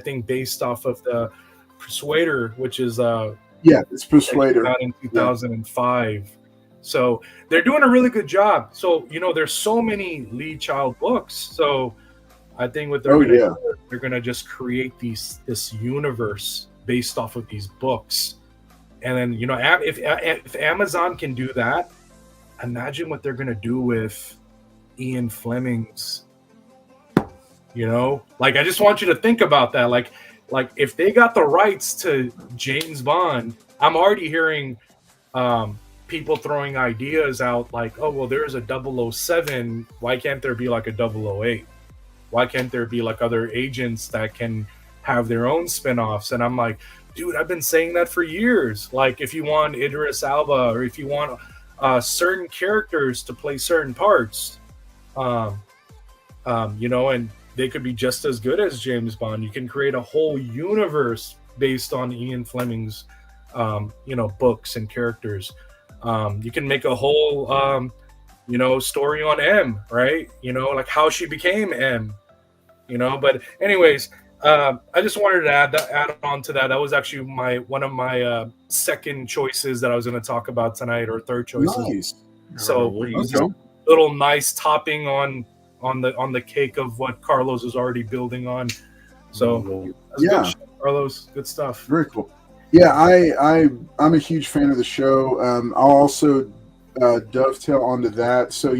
think, based off of the Persuader, which is it's Persuader out in 2005. So they're doing a really good job. So there's so many Lee Child books. So I think what they're they're gonna just create this universe based off of these books, and then if Amazon can do that, imagine what they're gonna do with Ian Fleming's. Like I just want you to think about that. Like if they got the rights to James Bond, I'm already hearing people throwing ideas out like, oh well, there's a 007. Why can't there be like a 008? Why can't there be like other agents that can have their own spinoffs? And I'm like, dude, I've been saying that for years. Like if you want Idris Elba, or if you want certain characters to play certain parts, and they could be just as good as James Bond. You can create a whole universe based on Ian Fleming's, books and characters. You can make a whole, story on M, right? Like how she became M, But anyways, I just wanted to add on to that. That was actually one of my second choices that I was going to talk about tonight, or third choices. Nice. So little nice topping on the cake of what Carlos is already building on. So good show, Carlos, good stuff. Very cool. Yeah, I'm a huge fan of the show. I'll also dovetail onto that. So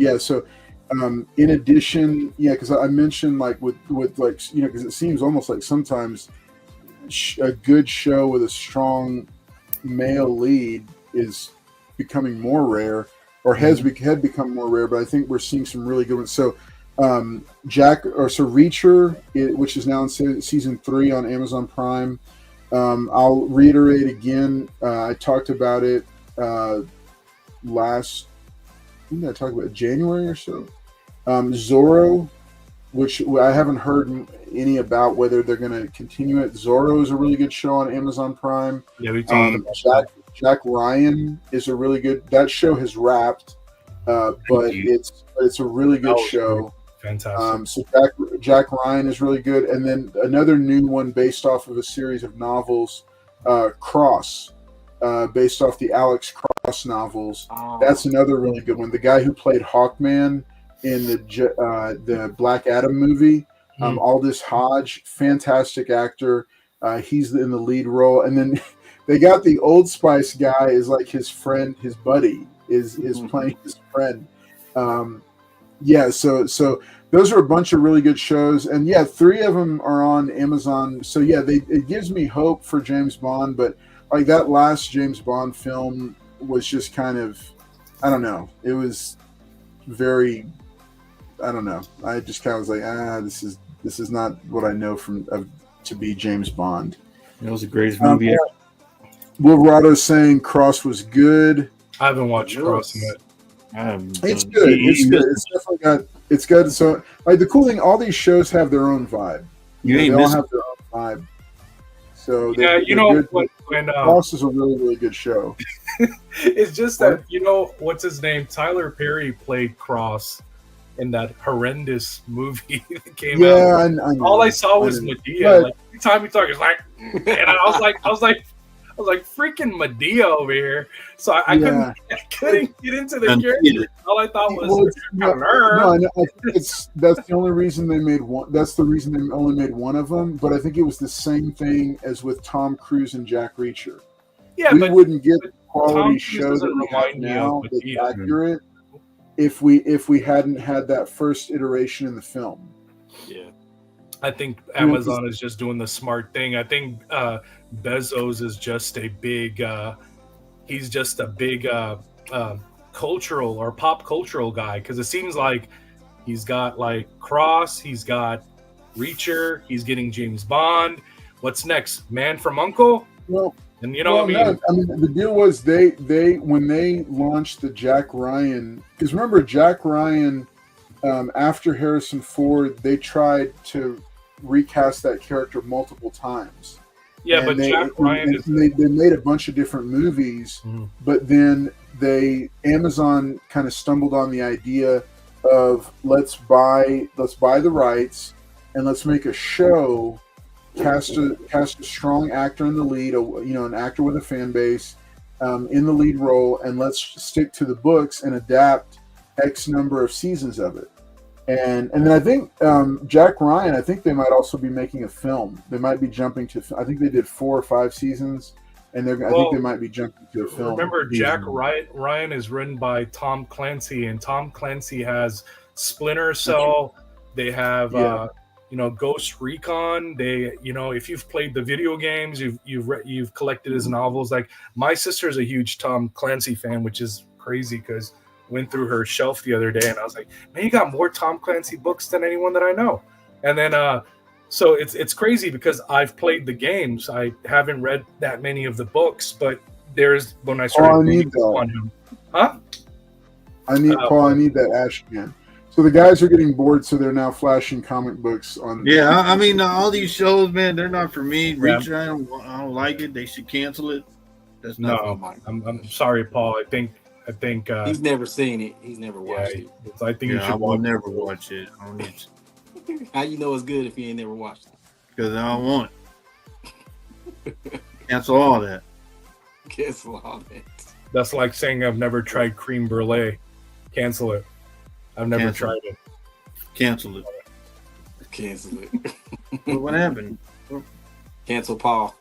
in addition, because I mentioned like with like because it seems almost like sometimes a good show with a strong male lead is becoming more rare, or had become more rare. But I think we're seeing some really good ones. So Reacher, which is now in season 3 on Amazon Prime. I'll reiterate again. I talked about it January or so. Zorro, which I haven't heard any about whether they're going to continue it. Zorro is a really good show on Amazon Prime. Yeah, we talked about Jack Ryan is a really good. That show has wrapped, but it's a really good show. Fantastic. So Jack Ryan is really good, and then another new one based off of a series of novels, Cross, based off the Alex Cross novels. Oh. That's another really good one. The guy who played Hawkman in the Black Adam movie, Aldous Hodge, fantastic actor. He's in the lead role, and then they got the Old Spice guy is like his friend, his buddy is playing his friend. Yeah, so those are a bunch of really good shows, and yeah, 3 of them are on Amazon. So yeah, it gives me hope for James Bond, but like that last James Bond film was just kind of, I don't know, it was very, I don't know, I just kind of was like, this is not what I know to be James Bond. That was the greatest movie ever. Wolverado's saying Cross was good. I haven't watched Cross yet. It's good. It's good. It's definitely it's good. So, like, the cool thing, all these shows have their own vibe. They all have their own vibe. So yeah, when Cross is a really, really good show. It's just that what's his name? Tyler Perry played Cross in that horrendous movie that came out. Yeah, I know. All I saw was Medea. Like every time he talked, it's like, and I was like, freaking Medea over here. So I couldn't get into the character. All I thought was, I think that's the only reason they made one. That's the reason they only made one of them. But I think it was the same thing as with Tom Cruise and Jack Reacher. Yeah, we wouldn't get the quality show that we have now that's accurate if we hadn't had that first iteration in the film. Yeah. I think Amazon is just doing the smart thing. I think Bezos is just a big he's just a big cultural or pop cultural guy, because it seems like he's got like Cross, he's got Reacher, he's getting James Bond. What's next? Man from U.N.C.L.E.? Well, and you know what I mean? I mean, the deal was they when they launched the Jack Ryan, because remember Jack Ryan, after Harrison Ford, they tried to recast that character multiple times. Yeah, and Jack Ryan they made a bunch of different movies, but then Amazon kind of stumbled on the idea of let's buy the rights and let's make a show, cast a strong actor in the lead, an actor with a fan base in the lead role, and let's stick to the books and adapt X number of seasons of it. And then I think Jack Ryan, I think they might also be making a film. They might be jumping to. I think they did 4 or 5 seasons, and I think they might be jumping to a film. Remember, Jack Ryan is written by Tom Clancy, and Tom Clancy has Splinter Cell. They have Ghost Recon. They if you've played the video games, you've collected his novels. Like my sister's a huge Tom Clancy fan, which is crazy because went through her shelf the other day and I was like, man, you got more Tom Clancy books than anyone that I know. And then so it's crazy because I've played the games. I haven't read that many of the books, but there's when I started reading on him. Huh? I need that Ash again. So the guys are getting bored, so they're now flashing comic books on. Yeah, I mean all these shows, man, they're not for me. Reacher, I don't like it. They should cancel it. That's not for mine. I'm sorry, Paul. I think he's never seen it. He's never watched it. I think you should. I will never watch it. I don't need to. How you know it's good if you ain't never watched it? Because I don't want it. Cancel all that. Cancel all that. That's like saying I've never tried creme brulee. Cancel it. I've never tried it. Cancel it. Cancel it. What happened? Cancel Paul.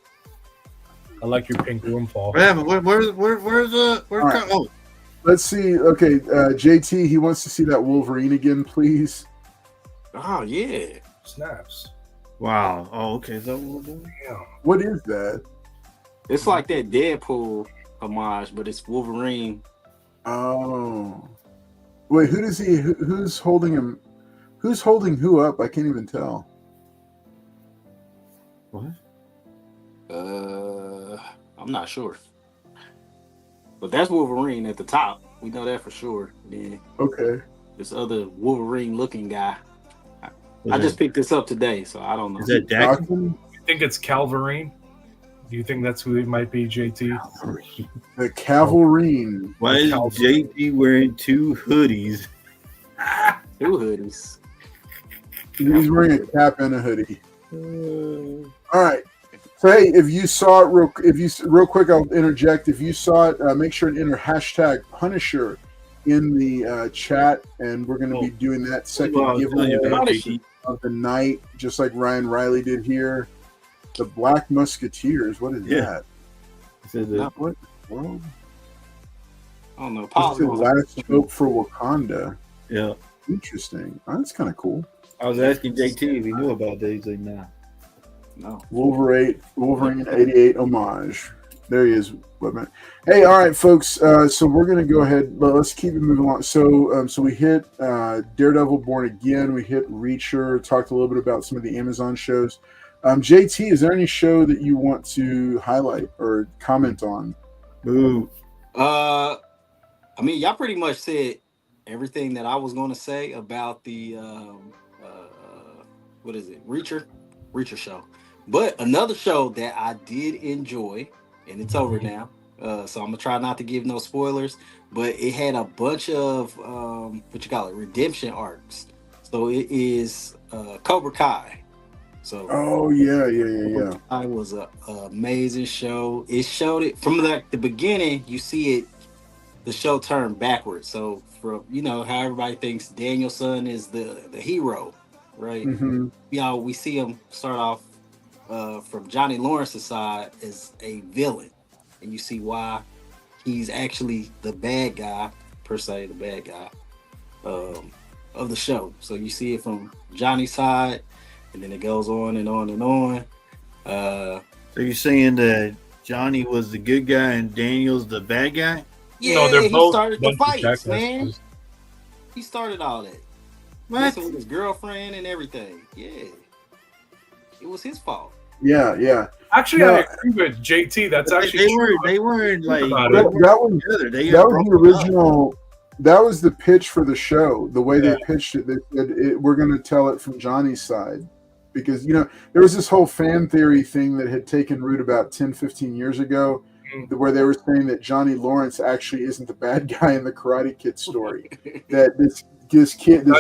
I like your pink room, Paul. What happened? Where's right. Oh, let's see. Okay, JT, he wants to see that Wolverine again, please. Oh yeah, snaps! Wow. Oh, okay. Is that what we're doing? Yeah. What is that? It's like that Deadpool homage, but it's Wolverine. Oh, wait. Who does he? Who's holding him? Who's holding who up? I can't even tell. What? I'm not sure. But that's Wolverine at the top. We know that for sure. Then this other Wolverine looking guy. I just picked this up today, so I don't know. Is that Dax? You think it's Calverine? Do you think that's who it might be, JT? The Calverine. Why is JT wearing 2 hoodies? 2 hoodies. He's wearing a cap and a hoodie. All right. So hey, if you saw it real quick, I'll interject. If you saw it, make sure to enter hashtag Punisher in the chat, and we're going to be doing that second giveaway of the night, just like Ryan Riley did here. The Black Musketeers. What is that? What in the world? I don't know. This is the last hope for Wakanda. Yeah. Interesting. Oh, that's kind of cool. I was asking JT if he knew about that. He's like, nah. No. Wolverine 88 homage. There he is. Hey, all right, folks. So we're gonna go ahead. Let's keep it moving along. So we hit Daredevil: Born Again. We hit Reacher. Talked a little bit about some of the Amazon shows. JT, is there any show that you want to highlight or comment on? Ooh. I mean, y'all pretty much said everything that I was going to say about the what is it, Reacher show. But another show that I did enjoy, and it's over now, so I'm gonna try not to give no spoilers. But it had a bunch of redemption arcs. So it is Cobra Kai. So yeah. It was a amazing show. It showed it from the beginning. You see it, the show turned backwards. So from how everybody thinks Danielson is the hero, right? Mm-hmm. We see him start off from Johnny Lawrence's side as a villain, and you see why he's actually the bad guy of the show. So you see it from Johnny's side, and then it goes on and on and on. So you're saying that Johnny was the good guy and Daniel's the bad guy? Yeah, they're both started the fights, man. He started all that. What? With his girlfriend and everything. Yeah. It was his fault. Yeah. Actually, I agree with JT. That's actually they weren't like that was the original. That was the pitch for the show. The way they pitched it, they said we're going to tell it from Johnny's side. Because, there was this whole fan theory thing that had taken root about 10, 15 years ago, where they were saying that Johnny Lawrence actually isn't the bad guy in the Karate Kid story. That this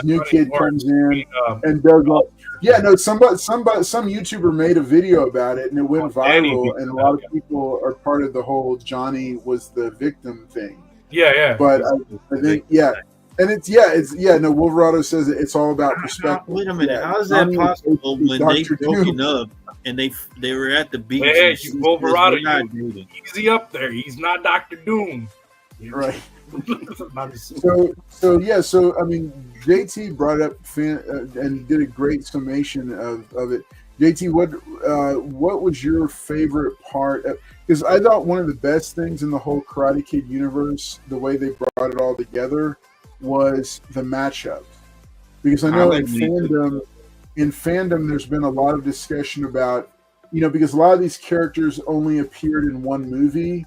new kid comes in and does all. Yeah, no, some YouTuber made a video about it and it went viral, and a lot of people are part of the whole Johnny was the victim thing. Yeah. But I think and Wolverado says it's all about perspective. Wait a minute, how is that possible when they broken up and they were at the beach? Hey, Wolverado, easy up there. He's not Dr. Doom. Right. So I mean, JT brought up and did a great summation of it. JT, what was your favorite part? Because I thought one of the best things in the whole Karate Kid universe, the way they brought it all together, was the matchup. Because I know in fandom there's been a lot of discussion about, because a lot of these characters only appeared in one movie,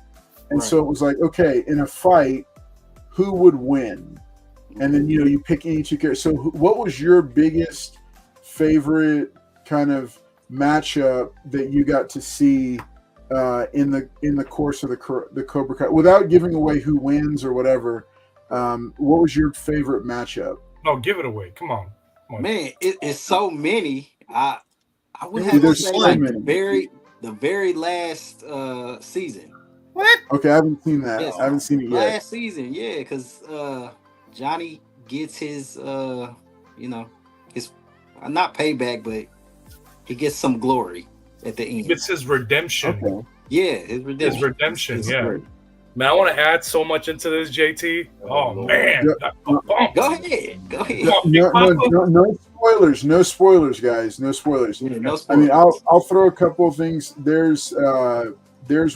and so it was like, okay, in a fight, who would win? And then you pick any two characters. So what was your biggest favorite kind of matchup that you got to see in the course of the Cobra Kai, without giving away who wins or whatever? What was your favorite matchup? No, give it away. Come on. Man, it's so many. I would have to say the very last season. What? Okay, I haven't seen that. Yes, I haven't seen it yet. Last season, yeah, because Johnny gets his his not payback, but he gets some glory at the end. It's his redemption. Okay. Yeah, his redemption. Yeah. Great. Man, I want to add so much into this, JT. Oh man. Go ahead. No spoilers, guys. No spoilers. Yeah, no spoilers. I mean, I'll throw a couple of things. There's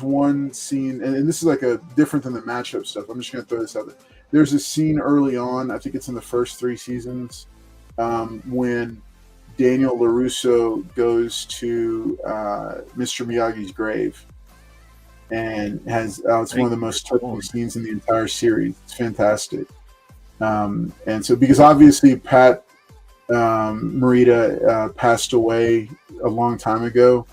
one scene, and this is like a different than the matchup stuff. I'm just going to throw this out there. There's a scene early on, I think it's in the first 3 seasons, when Daniel LaRusso goes to Mr. Miyagi's grave, and has it's one of the most touching scenes in the entire series. It's fantastic. And so, because obviously Pat Morita passed away a long time ago,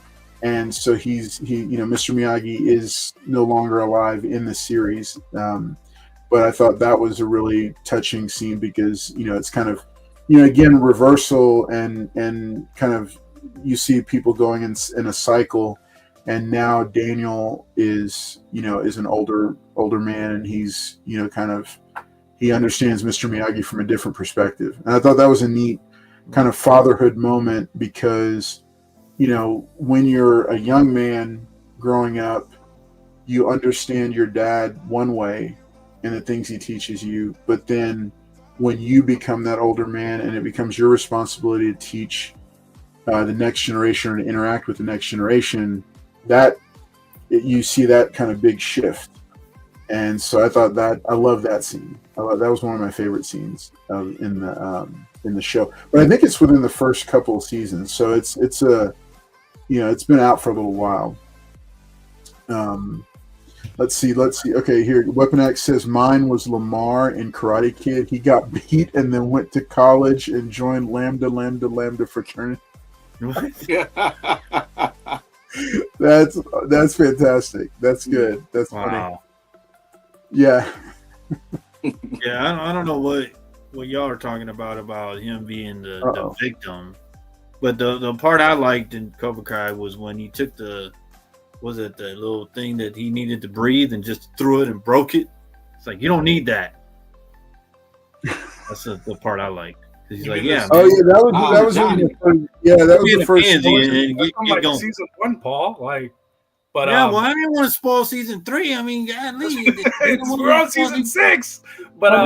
and so Mr. Miyagi is no longer alive in the series. But I thought that was a really touching scene because it's kind of again reversal and kind of you see people going in a cycle, and now Daniel is an older man, and he's kind of he understands Mr. Miyagi from a different perspective, and I thought that was a neat kind of fatherhood moment because when you're a young man growing up, you understand your dad one way and the things he teaches you, but then when you become that older man and it becomes your responsibility to teach the next generation or to interact with the next generation, you see that kind of big shift. And so I love that scene. That was one of my favorite scenes in the show. But I think it's within the first couple of seasons, so it's been out for a little while. Let's see. Okay, here, Weapon X says mine was Lamar in Karate Kid. He got beat and then went to college and joined Lambda fraternity. That's fantastic. That's good. That's funny. Yeah. Yeah, I don't know what y'all are talking about him being the victim, but the part I liked in Cobra Kai was when he took the little thing that he needed to breathe and just threw it and broke it. It's like, you don't need that. That's the part I liked. He's like, yeah. Oh yeah, that was the first. Get going. Season 1, Paul. Like, but yeah, well, I didn't want to spoil season 3. I mean, we're on season 6. But I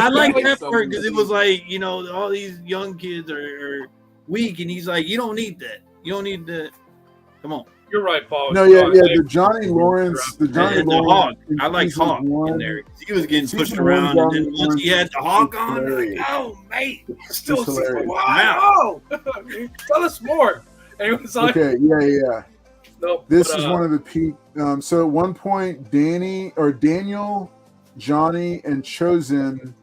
like that part because it was like, all these young kids are weak, and he's like, you don't need that. You don't need that. Come on. You're right, Paul. No, yeah. The Johnny Lawrence, the Hawk. I like Hawk in there. He was getting pushed around, and then once he had the Hawk on, like, oh, mate, still wow. Tell us more. And it was like, okay, yeah. Nope, this is one of the peak. So at one point, Daniel, Johnny, and Chosen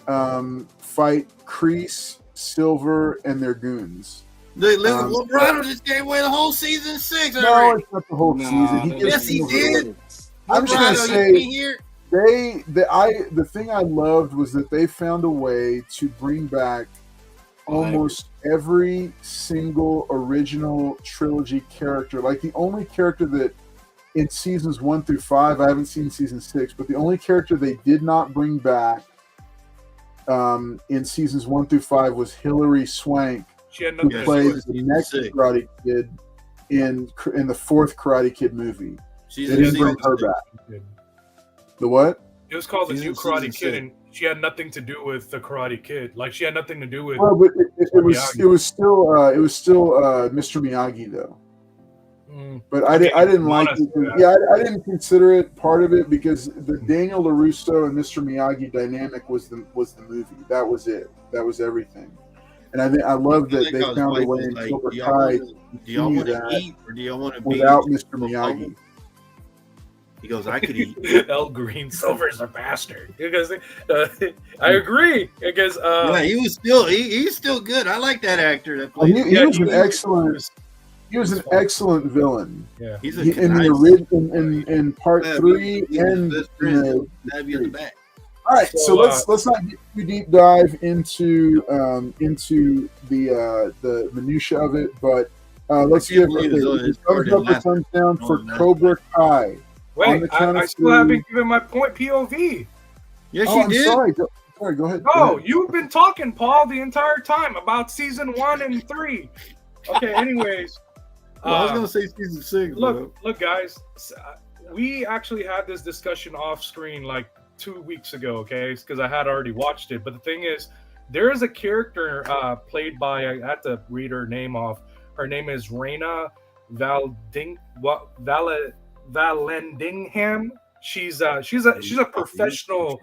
fight Kreese, Silver, and their goons. Lebrano just gave away the whole season 6. No, it's not the whole season. Yes, he did. I'm just gonna say the thing I loved was that they found a way to bring back almost every single original trilogy character. Like the only character that in seasons 1 through 5, I haven't seen season 6, but the only character they did not bring back in seasons 1 through 5 was Hilary Swank, who played the next Karate Kid in the 4th Karate Kid movie. They didn't bring her back. The what? It was called The New Karate Kid, and she had nothing to do with the Karate Kid. Like, she had nothing to do with. Well, but it was still Mr. Miyagi though. But I didn't like it. Yeah, I didn't consider it part of it because the Daniel LaRusso and Mr. Miyagi dynamic was the movie. That was it. That was everything. And I love that they found a way in Cobra Kai to continue that without Mr. Miyagi. He goes, I could eat. El Green Silver's a bastard. Because I agree. Because he was still he's still good. I like that actor. That played. He was an excellent. He was an excellent villain. Yeah, he's in the original in part 3 and that'd be on the back. All right, so let's not get too deep dive into the minutia of it, but let's give thumbs up or thumbs down for Cobra Kai. Wait, I still haven't given my point POV. Yes, you did. Sorry, go ahead. No, you've been talking, Paul, the entire time about season 1 and 3. Okay, anyways. I was going to say season 6. Look, guys. We actually had this discussion off screen like 2 weeks ago, okay? Because I had already watched it. But the thing is, there is a character played by, I had to read her name off. Her name is Raina Valendingham. She's a professional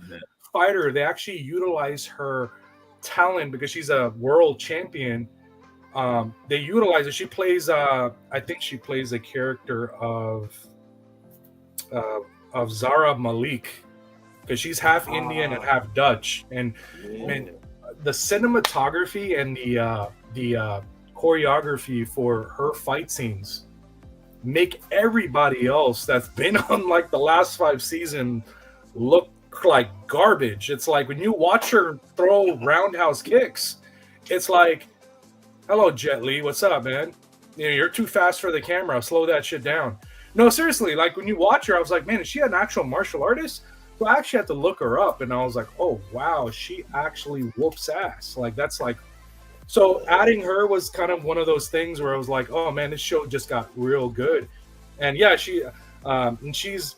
fighter. They actually utilize her talent because she's a world champion. They utilize it. She plays I think she plays a character of Zara Malik because she's half Indian and half Dutch. And the cinematography and the choreography for her fight scenes make everybody else that's been on like the last 5 seasons look like garbage. It's like when you watch her throw roundhouse kicks, it's like, hello, Jet Li, what's up, man? You're too fast for the camera. Slow that shit down. No, seriously, like when you watch her, I was like, man, is she an actual martial artist? So I actually had to look her up, and I was like, oh, wow, she actually whoops ass. Like, that's like, so adding her was kind of one of those things where I was like, oh man, this show just got real good. And yeah, she is.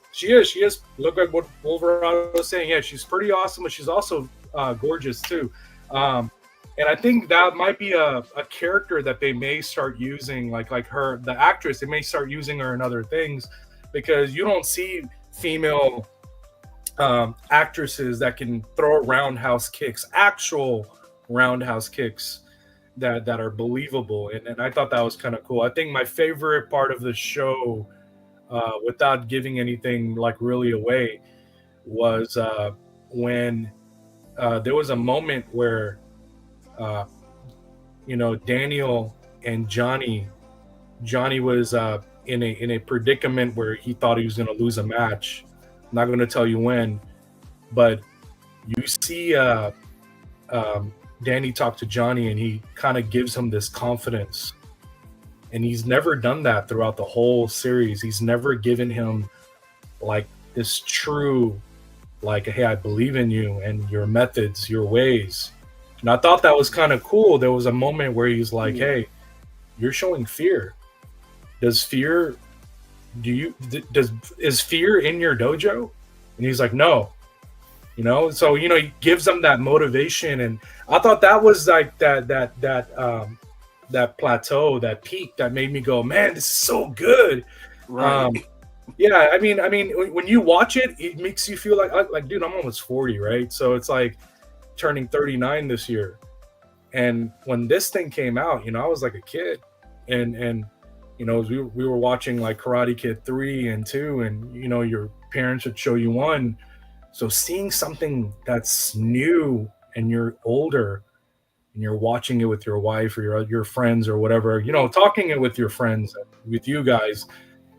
Look at what Wolverine was saying. Yeah, she's pretty awesome, but she's also gorgeous too. And I think that might be a character that they may start using, like her, the actress. They may start using her in other things, because you don't see female actresses that can throw roundhouse kicks, actual roundhouse kicks that are believable. And I thought that was kind of cool. I think my favorite part of the show, without giving anything like really away, was when there was a moment where Daniel and Johnny was in a predicament where he thought he was going to lose a match. I'm not going to tell you when, but you see Danny talk to Johnny, and he kind of gives him this confidence, and he's never done that throughout the whole series. He's never given him like this true, like, hey, I believe in you and your methods, your ways. And I thought that was kind of cool. There was a moment where he's like, hey, you're showing fear. Is fear in your dojo? And he's like, no. So he gives them that motivation, and I thought that was like that plateau, that peak that made me go, man, this is so good. Right. Yeah, I mean, when you watch it, it makes you feel like, dude, I'm almost 40, right? So it's like turning 39 this year, and when this thing came out, I was like a kid, and we were watching like Karate Kid 3 and 2, and your parents would show you 1. So seeing something that's new and you're older and you're watching it with your wife or your friends or whatever, talking it with your friends, with you guys,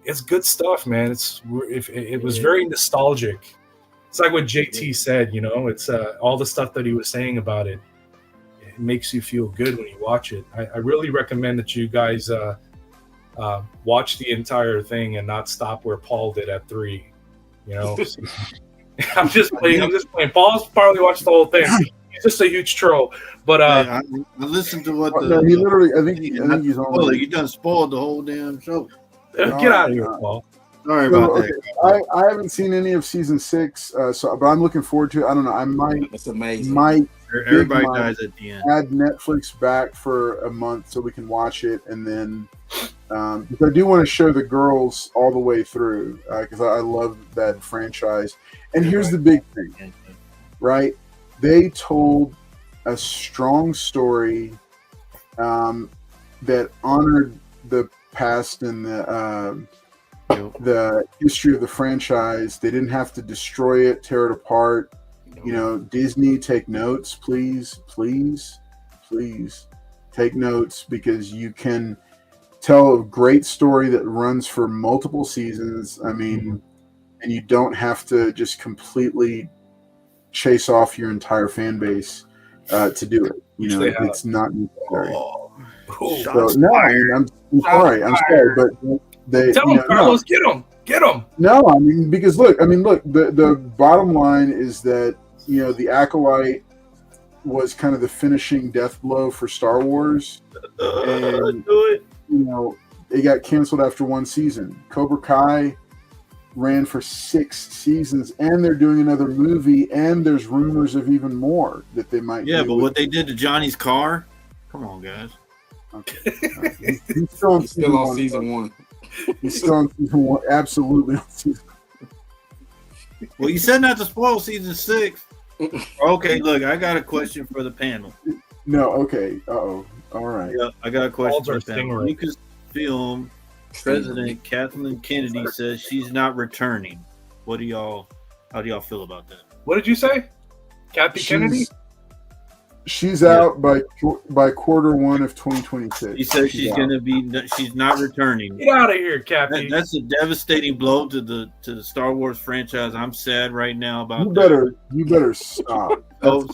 it's good stuff, man. It was very nostalgic. It's like what JT said, it's all the stuff that he was saying about it. It makes you feel good when you watch it. I really recommend that you guys watch the entire thing and not stop where Paul did at 3. I'm just playing. Paul's probably watched the whole thing. He's just a huge troll. But I listened to what he literally. I think he's on. You done spoiled the whole damn show. Get out of here, Paul. Sorry about that. I haven't seen any of season 6, but I'm looking forward to it. I don't know. I might. That's amazing. Everybody dies at the end. Add Netflix back for a month so we can watch it, and then because I do want to show the girls all the way through, because I love that franchise. And here's the big thing, right? They told a strong story that honored the past and the history of the franchise. They didn't have to destroy it, tear it apart. Disney, take notes, please, please, please take notes, because you can tell a great story that runs for multiple seasons. I mean, and you don't have to just completely chase off your entire fan base to do it. It's not necessary. I'm sorry, but they tell them, Carlos, get them. No, because look, the bottom line is that the Acolyte was kind of the finishing death blow for Star Wars, and it got canceled after 1 season. Cobra Kai ran for 6 seasons, and they're doing another movie, and there's rumors of even more that they might. Yeah, but what they did to Johnny's car? Come on, guys. Okay. He's still on season 1. He's still on season 1. Absolutely on season 1. Well, you said not to spoil season 6. Okay, look, I got a question for the panel. No, okay. Uh-oh. All right. Yeah, I got a question for the panel. Lucasfilm President Kathleen Kennedy says she's not returning. How do y'all feel about that? What did you say? Kathy Kennedy? She's out by Q1 of 2026. She says she's not returning. Get out of here, Kathy. That's a devastating blow to the Star Wars franchise. I'm sad right now about You better stop. So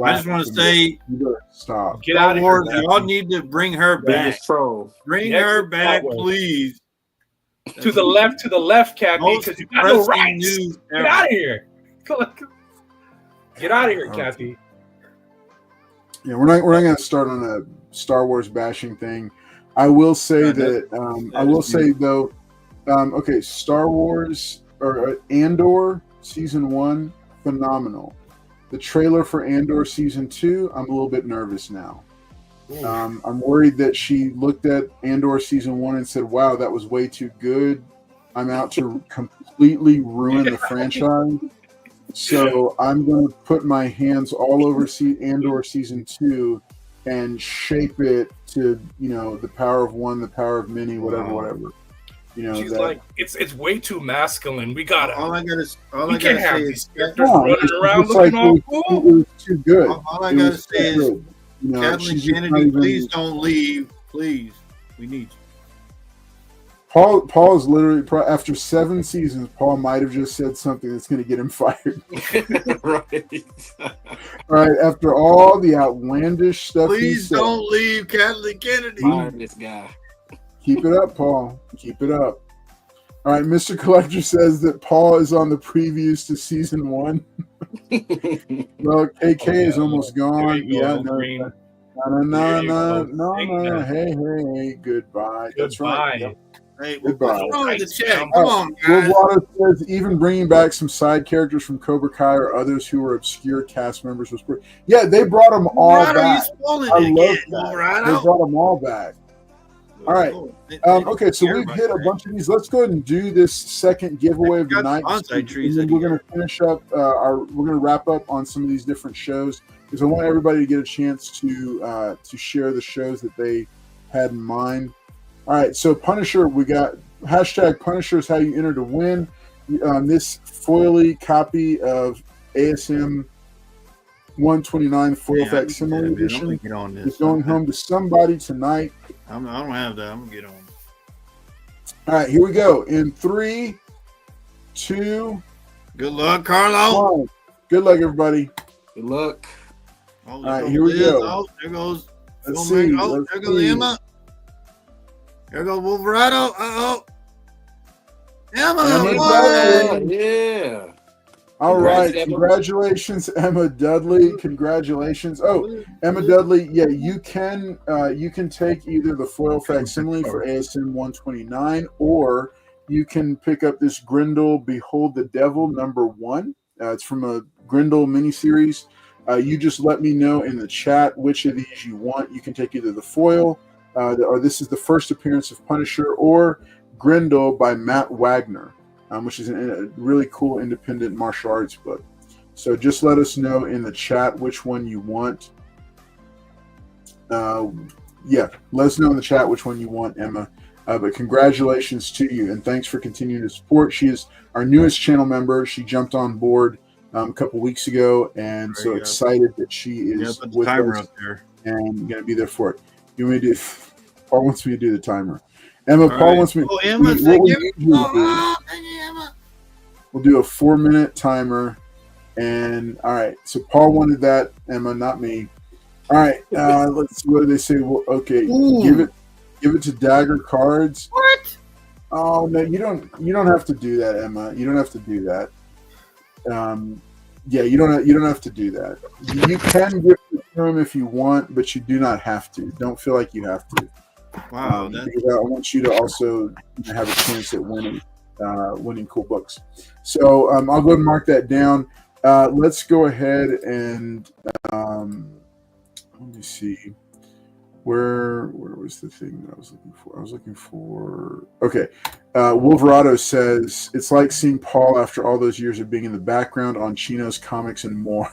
I just want to say, you better stop. Get out of here. Y'all need to bring her back. Bring her back, please. To the left, Kathy, because you got no rights. Get out of here. Get out of here, Kathy. Yeah, we're not going to start on a Star Wars bashing thing. I will say though, Star Wars or Andor season 1, phenomenal. the trailer for Andor season 2. I'm a little bit nervous now. I'm worried that she looked at Andor season 1 and said, "Wow, that was way too good. I'm out to completely ruin the franchise." So I'm going to put my hands all over Andor season 2 and shape it to, the power of one, the power of many, whatever. She's like, it's way too masculine. We gotta. All I gotta say have these characters running around looking all cool. It was too good. All I gotta say is, Kathleen Kennedy, please don't leave. Please, we need you. Paul is literally, after 7 seasons, Paul might have just said something that's going to get him fired. Right. All right, after all the outlandish stuff please don't leave Kathleen Kennedy. Fire this guy. Keep it up, Paul. Keep it up. All right, Mr. Collector says that Paul is on the previews to season 1. Well, KK is almost gone. Yeah, no. Hey, goodbye. That's right. Yep. Hey, what's wrong with the chat? Come on, guys. Says even bringing back some side characters from Cobra Kai or others who were obscure cast members was pretty. Yeah, they brought them all back. I love that. They brought them all back. All right. Okay, so we've hit a bunch of these. Let's go ahead and do this second giveaway of the night. We're going to finish up. We're going to wrap up on some of these different shows because I want everybody to get a chance to share the shows that they had in mind. All right, so Punisher, we got hashtag Punisher is how you enter to win. This foily copy of ASM 129 foil facsimile edition is going home to somebody tonight. I don't have that. I'm going to get on. All right, here we go. In 3, 2. Good luck, Carlo. 1. Good luck, everybody. Good luck. All right, here we go. Oh, there goes. Let's see. There goes Emma. There goes Wolverado. Uh-oh. Emma. Yeah. All right. Congratulations, Emma Dudley. Congratulations. Oh, Emma Dudley. Yeah, you can take either the foil facsimile for ASM 129 or you can pick up this Grendel Behold the Devil #1. It's from a Grendel miniseries. You just let me know in the chat which of these you want. You can take either the foil, or this is the first appearance of Punisher, or Grendel by Matt Wagner, which is a really cool independent martial arts book. So just let us know in the chat which one you want. Let us know in the chat which one you want, Emma. But congratulations to you, and thanks for continuing to support. She is our newest channel member. She jumped on board a couple weeks ago, and so excited that she is with us up there and going to be there for it. You want me to do? Paul wants me to do the timer. Emma, Paul wants me. Oh, Emma, we'll do a 4-minute timer, and all right. So Paul wanted that, Emma, not me. All right. Let's see. What do they say? Well, okay, give it to Dagger Cards. What? Oh no, you don't have to do that, Emma. You don't have to do that. You don't have to do that. You can give it to him if you want, but you do not have to. Don't feel like you have to. Wow, because I want you to also have a chance at winning cool books. So I'll go ahead and mark that down. Let's go ahead and let me see. Where was the thing that I was looking for? Okay. Wolverado says, it's like seeing Paul after all those years of being in the background on Chino's Comics and More.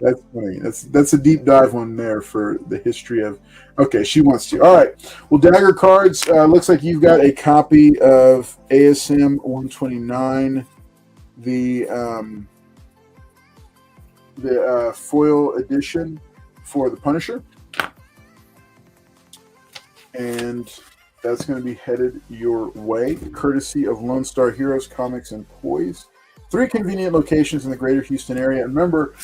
That's funny. That's a deep dive one there for the history of. Okay, she wants to. All right. Well, Dagger Cards, looks like you've got a copy of ASM 129, the foil edition for the Punisher, and that's going to be headed your way, courtesy of Lone Star Heroes Comics and Toys. 3 convenient locations in the greater Houston area. And remember,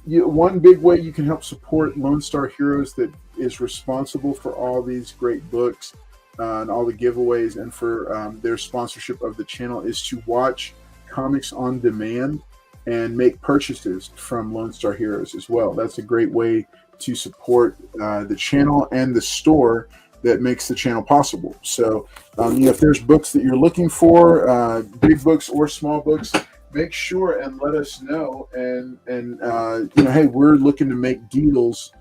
one big way you can help support Lone Star Heroes that is responsible for all these great books and all the giveaways and for their sponsorship of the channel is to watch Comics on Demand and make purchases from Lone Star Heroes as well. That's a great way to support the channel and the store that makes the channel possible. So, if there's books that you're looking for, big books or small books, make sure and let us know. And you know, hey, we're looking to make deals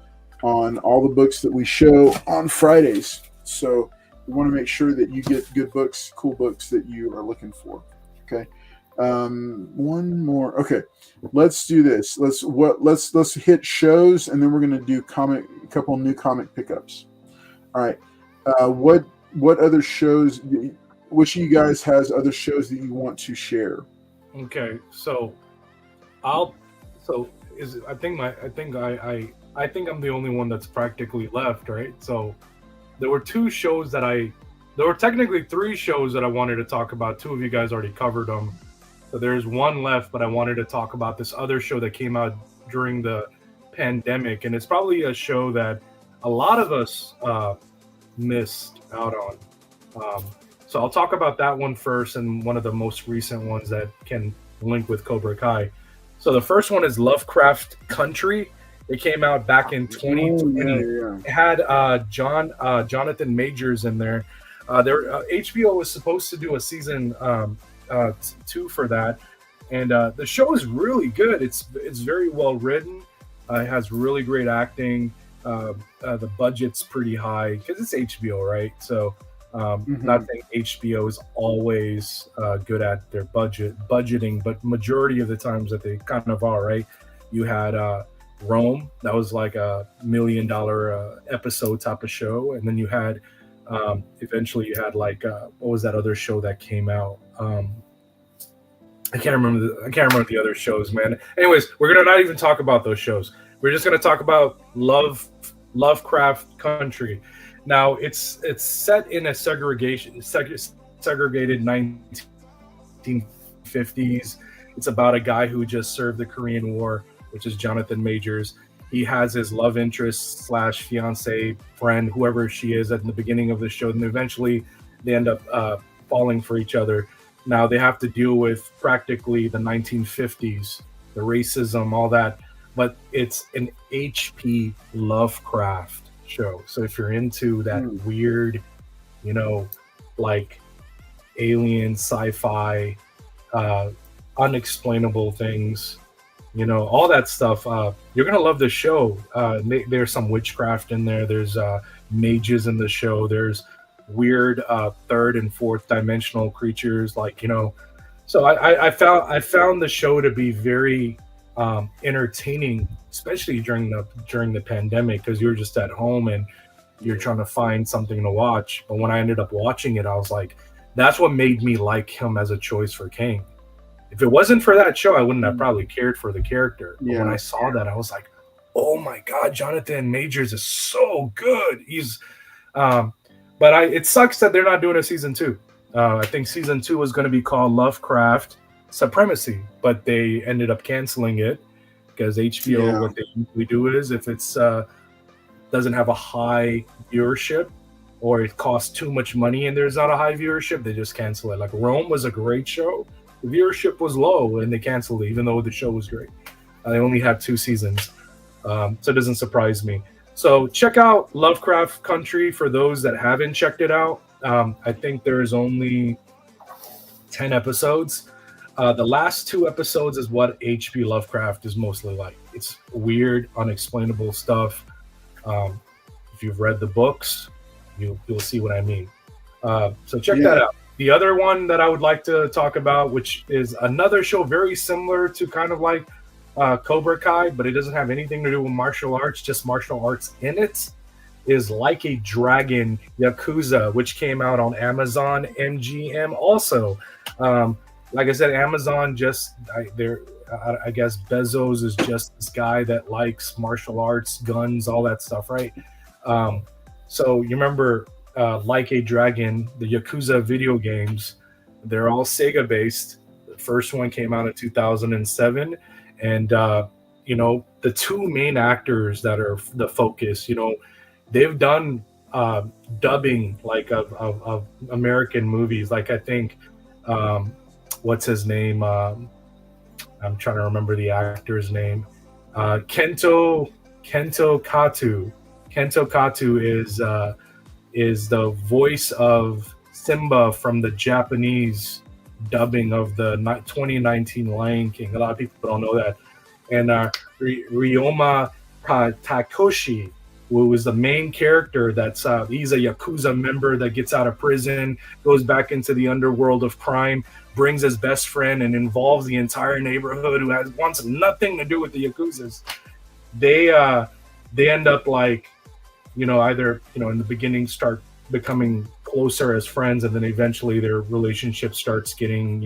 on all the books that we show on Fridays. So we want to make sure that you get good books, cool books that you are looking for. Okay. One more. Okay. Let's do this. Let's hit shows, and then we're going to do a couple new comic pickups. All right. What other shows? Which of you guys has other shows that you want to share? Okay, so I think I'm the only one that's practically left, right? So there were there were technically 3 shows that I wanted to talk about. 2 of you guys already covered them. So there's one left, but I wanted to talk about this other show that came out during the pandemic, and it's probably a show that a lot of us missed out on. So I'll talk about that one first, and one of the most recent ones that can link with Cobra Kai. So the first one is Lovecraft Country. It came out back in 2020. It had Jonathan Majors in there. HBO was supposed to do a season 2 for that, and the show is really good. It's very well written. It has really great acting. The budget's pretty high because it's HBO, right? So not saying HBO is always good at their budgeting, but majority of the times that they kind of are, right? You had Rome, that was like $1 million episode type of show, and then you had eventually you had like what was that other show that came out? I can't remember the other shows, man. Anyways, we're gonna not even talk about those shows. We're just gonna talk about Lovecraft Country. Now it's set in a segregated 1950s. It's about a guy who just served the Korean War, which is Jonathan Majors. He has his love interest / fiance friend, whoever she is, at the beginning of the show, and eventually they end up falling for each other. Now they have to deal with practically the 1950s, the racism, all that, but it's an H.P. Lovecraft show. So if you're into that weird, like alien sci-fi, unexplainable things, all that stuff, you're gonna love the show. There's some witchcraft in there. There's mages in the show. There's weird third and fourth dimensional creatures, so I found the show to be very entertaining, especially during the pandemic, because you're just at home and you're trying to find something to watch. But when I ended up watching it, I was like, that's what made me like him as a choice for Kang. If it wasn't for that show, I wouldn't have probably cared for the character. But when I saw that, I was like, oh my God, Jonathan Majors is so good. He's but it sucks that they're not doing a season 2. I think season 2 was going to be called Lovecraft Supremacy, but they ended up canceling it because HBO, what they usually do is, if it's doesn't have a high viewership or it costs too much money and there's not a high viewership, they just cancel it. Like Rome was a great show. The viewership was low and they canceled it, even though the show was great. They only have 2 seasons, so it doesn't surprise me. So check out Lovecraft Country for those that haven't checked it out. I think there's only 10 episodes. The last 2 episodes is what H.P. Lovecraft is mostly like. It's weird, unexplainable stuff. If you've read the books, you'll see what I mean. So check that out. The other one that I would like to talk about, which is another show very similar to kind of like Cobra Kai, but it doesn't have anything to do with martial arts, just martial arts in it, is Like a Dragon Yakuza, which came out on Amazon MGM also. Like I said, Amazon I guess Bezos is just this guy that likes martial arts, guns, all that stuff, right? So you remember Like a Dragon, the Yakuza video games, they're all Sega based. The first one came out in 2007. And, the 2 main actors that are the focus, they've done dubbing of American movies. Like I think, what's his name? I'm trying to remember the actor's name. Kento Katu. Kento Katu is the voice of Simba from the Japanese dubbing of the 2019 Lion King. A lot of people don't know that. And Ryoma Takeshi, who is the main character, he's a Yakuza member that gets out of prison, goes back into the underworld of crime, brings his best friend, and involves the entire neighborhood who wants nothing to do with the Yakuzas. They end up like, either, in the beginning start becoming closer as friends, and then eventually their relationship starts getting,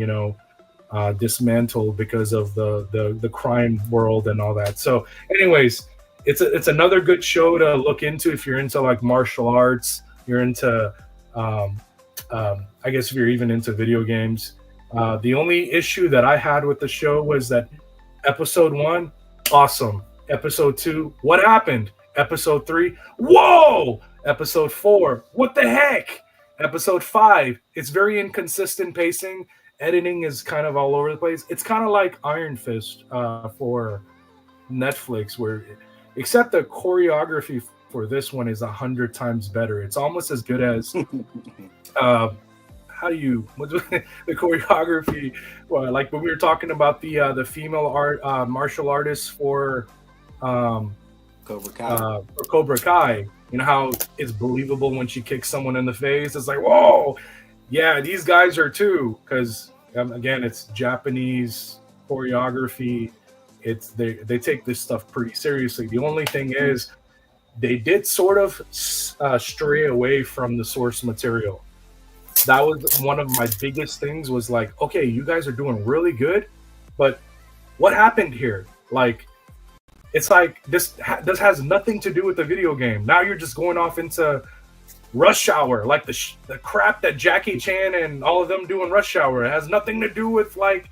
dismantled because of the crime world and all that. So anyways, it's another good show to look into if you're into like martial arts, you're into I guess if you're even into video games. The only issue that I had with the show was that episode 1, awesome. Episode 2, what happened? Episode 3, whoa! Episode 4, what the heck? Episode 5, it's very inconsistent pacing. Editing is kind of all over the place. It's kind of like Iron Fist for Netflix, except the choreography for this one is 100 times better. It's almost as good as the choreography. Well, like when we were talking about the female martial artists for Cobra Kai. How it's believable when she kicks someone in the face. It's like, whoa, yeah, these guys are too. Because again, it's Japanese choreography. They take this stuff pretty seriously. The only thing is, they did sort of stray away from the source material. That was one of my biggest things. Was like, okay, you guys are doing really good, but what happened here? Like, it's like this has nothing to do with the video game. Now you're just going off into Rush Hour, like the crap that Jackie Chan and all of them do in Rush Hour. It has nothing to do with like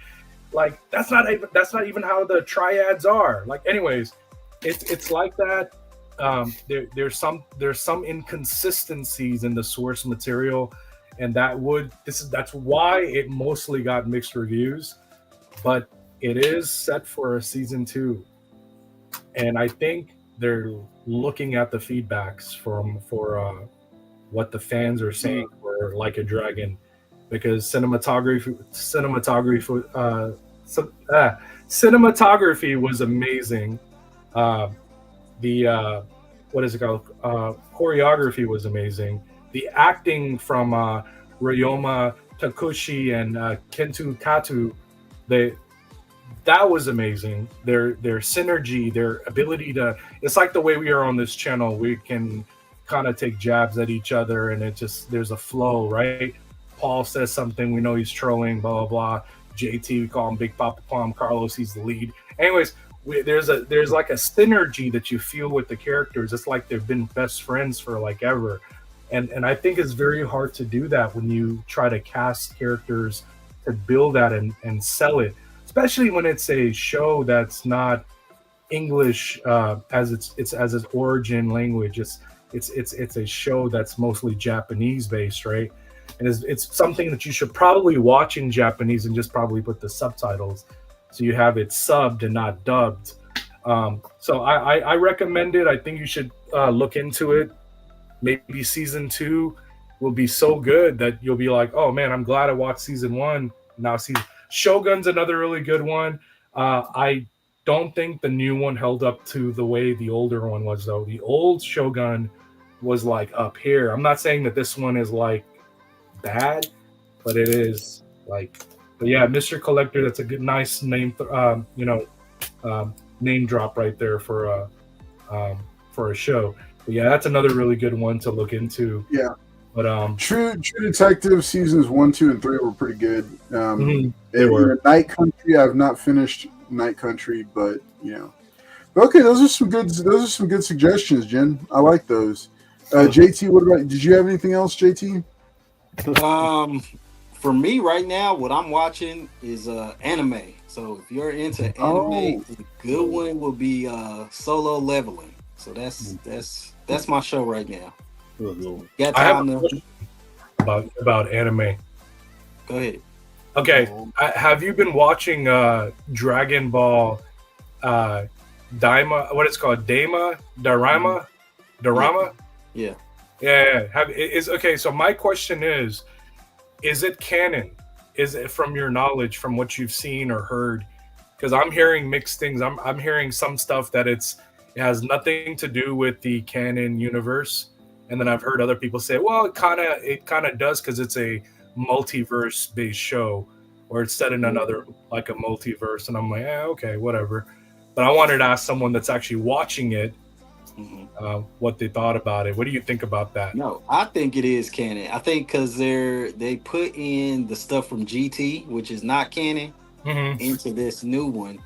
that's not even how the triads are. Like, anyways, it's like that. There's some inconsistencies in the source material, and that's why it mostly got mixed reviews. But it is set for a season 2. And I think they're looking at the feedbacks for what the fans are saying for Like a Dragon, because cinematography was amazing. What is it called? Choreography was amazing. The acting from Ryoma Takeshi and Kento Kato, that was amazing. Their synergy, their ability it's like the way we are on this channel. We can kind of take jabs at each other, and there's a flow, right? Paul says something, we know he's trolling, blah, blah, blah. JT, we call him Big Papa Palm. Carlos, he's the lead. Anyways, there's like a synergy that you feel with the characters. It's like they've been best friends for like ever. And I think it's very hard to do that when you try to cast characters to build that and sell it. Especially when it's a show that's not English as its origin language. It's a show that's mostly Japanese based, right? And it's something that you should probably watch in Japanese and just probably put the subtitles so you have it subbed and not dubbed. So I recommend it. I think you should look into it. Maybe season 2 will be so good that you'll be like, oh man, I'm glad I watched season 1. Now Shogun's another really good one. I don't think the new one held up to the way the older one was, though. The old Shogun was like up here. I'm not saying that this one is like bad, but it is like. But yeah, Mr. Collector, that's a good, nice name. Name drop right there for a show. But yeah, that's another really good one to look into. Yeah. But True Detective seasons 1, 2, and 3 were pretty good. They were. Night Country, I've not finished Night Country, but okay, those are some good suggestions, Jen. I like those. JT, what about? Did you have anything else, JT? For me right now, what I'm watching is anime. So if you're into anime, a good one will be Solo Leveling. So that's my show right now. Got time about anime. Go ahead. Okay, have you been watching Dragon Ball Daima? What it's called? Dorama? Yeah. Okay, so my question is it canon? is it from your knowledge, from what you've seen or heard? Because I'm hearing mixed things. I'm hearing some stuff that it has nothing to do with the canon universe, and then I've heard other people say, well, it kind of does because it's a multiverse based show, or it's set in another like a multiverse, and I'm like, okay, whatever. But I wanted to ask someone that's actually watching it what they thought about it. What do you think about that? No, I think it is canon. I think because they put in the stuff from GT, which is not canon, into this new one.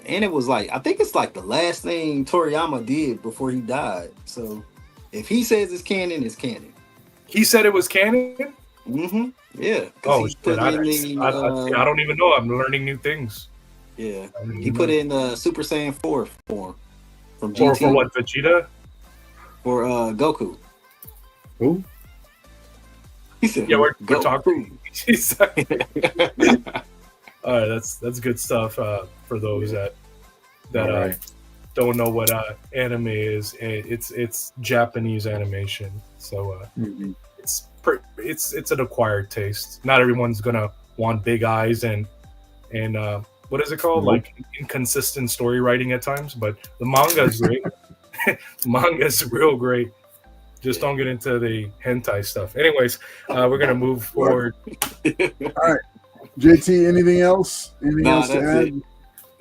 And it was like, I think it's like the last thing Toriyama did before he died. So if he says it's canon, it's canon. He said it was canon? Mm-hmm. Yeah. Oh, shit. I don't even know. I'm learning new things. Yeah. He put in Super Saiyan 4 form from GT. For what, Vegeta? For Goku. Who? He said, yeah, we're talking. All right, that's good stuff for those that don't know what anime is. It's Japanese animation, so it's an acquired taste. Not everyone's gonna want big eyes and what is it called? Like inconsistent story writing at times, but the manga is great. Manga is real great. Just don't get into the hentai stuff. Anyways, we're gonna move forward. All right, JT. Anything else? Anything else to add?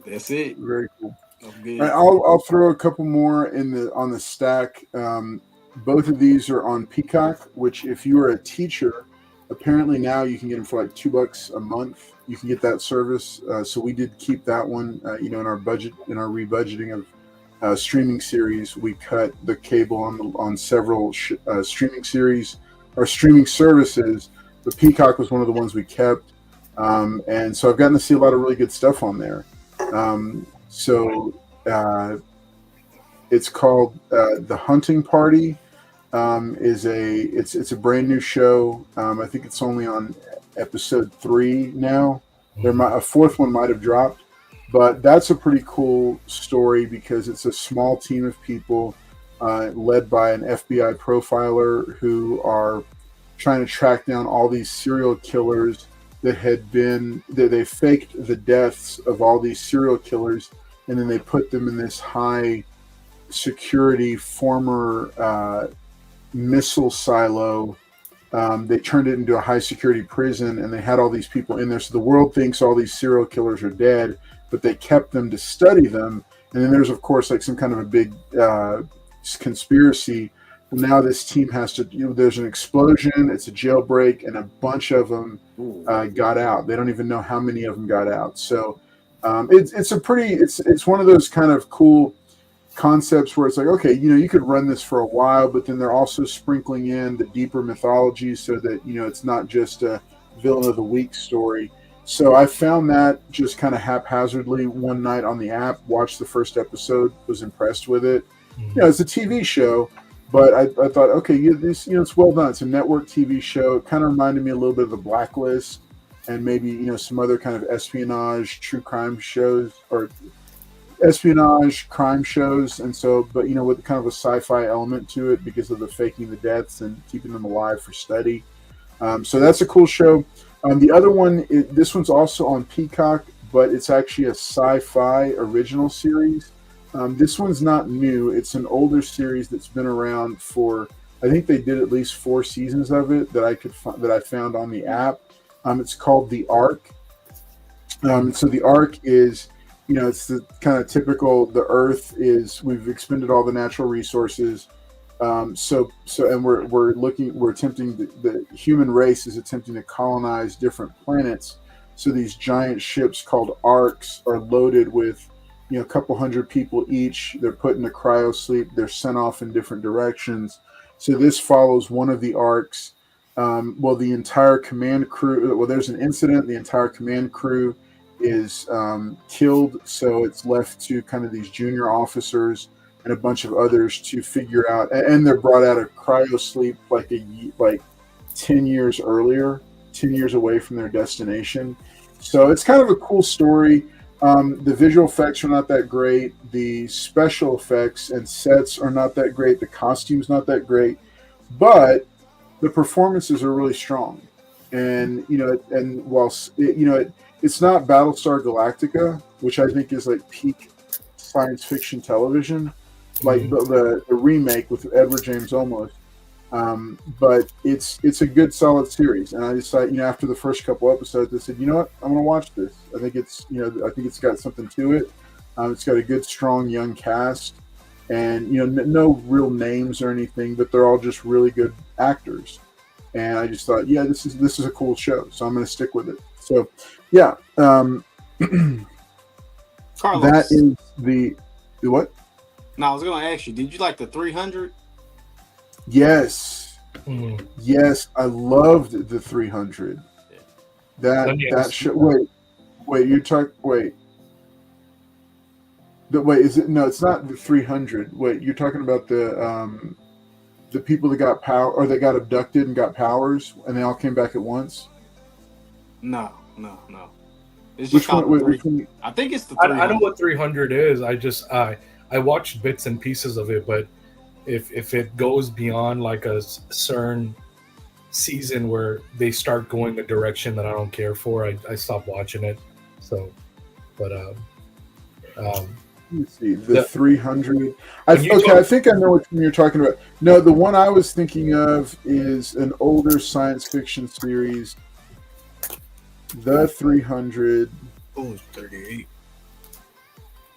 That's it. Very cool. All right, I'll throw a couple more on the stack. Both of these are on Peacock, which if you are a teacher, apparently now you can get them for like $2 a month. You can get that service. So we did keep that one. In our budget, in our rebudgeting of streaming series, we cut the cable on several streaming series or streaming services. The Peacock was one of the ones we kept, and so I've gotten to see a lot of really good stuff on there. It's called The Hunting Party. It's a brand new show. I think it's only on episode 3 now. A fourth one might have dropped, but that's a pretty cool story because it's a small team of people led by an FBI profiler who are trying to track down all these serial killers they faked the deaths of all these serial killers, and then they put them in this high security former missile silo. They turned it into a high security prison, and they had all these people in there. So the world thinks all these serial killers are dead, but they kept them to study them. And then there's, of course, like some kind of a big conspiracy. Now this team has to, there's an explosion, it's a jailbreak, and a bunch of them got out. They don't even know how many of them got out. So it's one of those kind of cool concepts where it's like, okay, you could run this for a while, but then they're also sprinkling in the deeper mythology so that, it's not just a villain of the week story. So I found that just kind of haphazardly one night on the app, watched the first episode, was impressed with it. It's a TV show, but I thought, okay, it's well done. It's a network TV show. It kind of reminded me a little bit of The Blacklist and maybe, some other kind of espionage, true crime shows or espionage crime shows. And so, but, with kind of a sci-fi element to it because of the faking the deaths and keeping them alive for study. So that's a cool show. The other one, this one's also on Peacock, but it's actually a sci-fi original series. This one's not new. It's an older series that's been around for, I think they did at least 4 seasons of it that I found on the app. It's called The Ark. So The Ark is, it's the kind of typical, the Earth is, we've expended all the natural resources. And we're attempting, the human race is attempting to colonize different planets. So these giant ships called arks are loaded with, a couple hundred people each. They're put into cryo sleep. They're sent off in different directions. So this follows one of the arks. The entire command crew, there's an incident. The entire command crew is killed. So it's left to kind of these junior officers and a bunch of others to figure out, and they're brought out of cryo sleep like 10 years earlier, 10 years away from their destination. So it's kind of a cool story. The visual effects are not that great. The special effects and sets are not that great. The costumes not that great, but the performances are really strong. and and whilst it's not Battlestar Galactica, which I think is like peak science fiction television, like the remake with Edward James Olmos. But it's a good solid series, and I decided, after the first couple episodes, I said, you know what, I'm gonna watch this. I think it's got something to it. It's got a good, strong young cast, and no real names or anything, but they're all just really good actors. And I just thought, this is a cool show, so I'm gonna stick with it. So, yeah, Carlos, that is the what? No, I was gonna ask you, did you like the 300? Yes. Yes, I loved the 300. That show. Wait, you're talking. Wait, is it? No, it's not the 300. Wait, you're talking about the people that got power, or that got abducted and got powers, and they all came back at once. No. It's which one? I think it's the 300. I know what 300 is. I watched bits and pieces of it, but if it goes beyond like a certain season where they start going a direction that I don't care for, I stop watching it. So, but let me see, the 300. I think I know what you're talking about. No, the one I was thinking of is an older science fiction series. The 300. Oh, it's 38.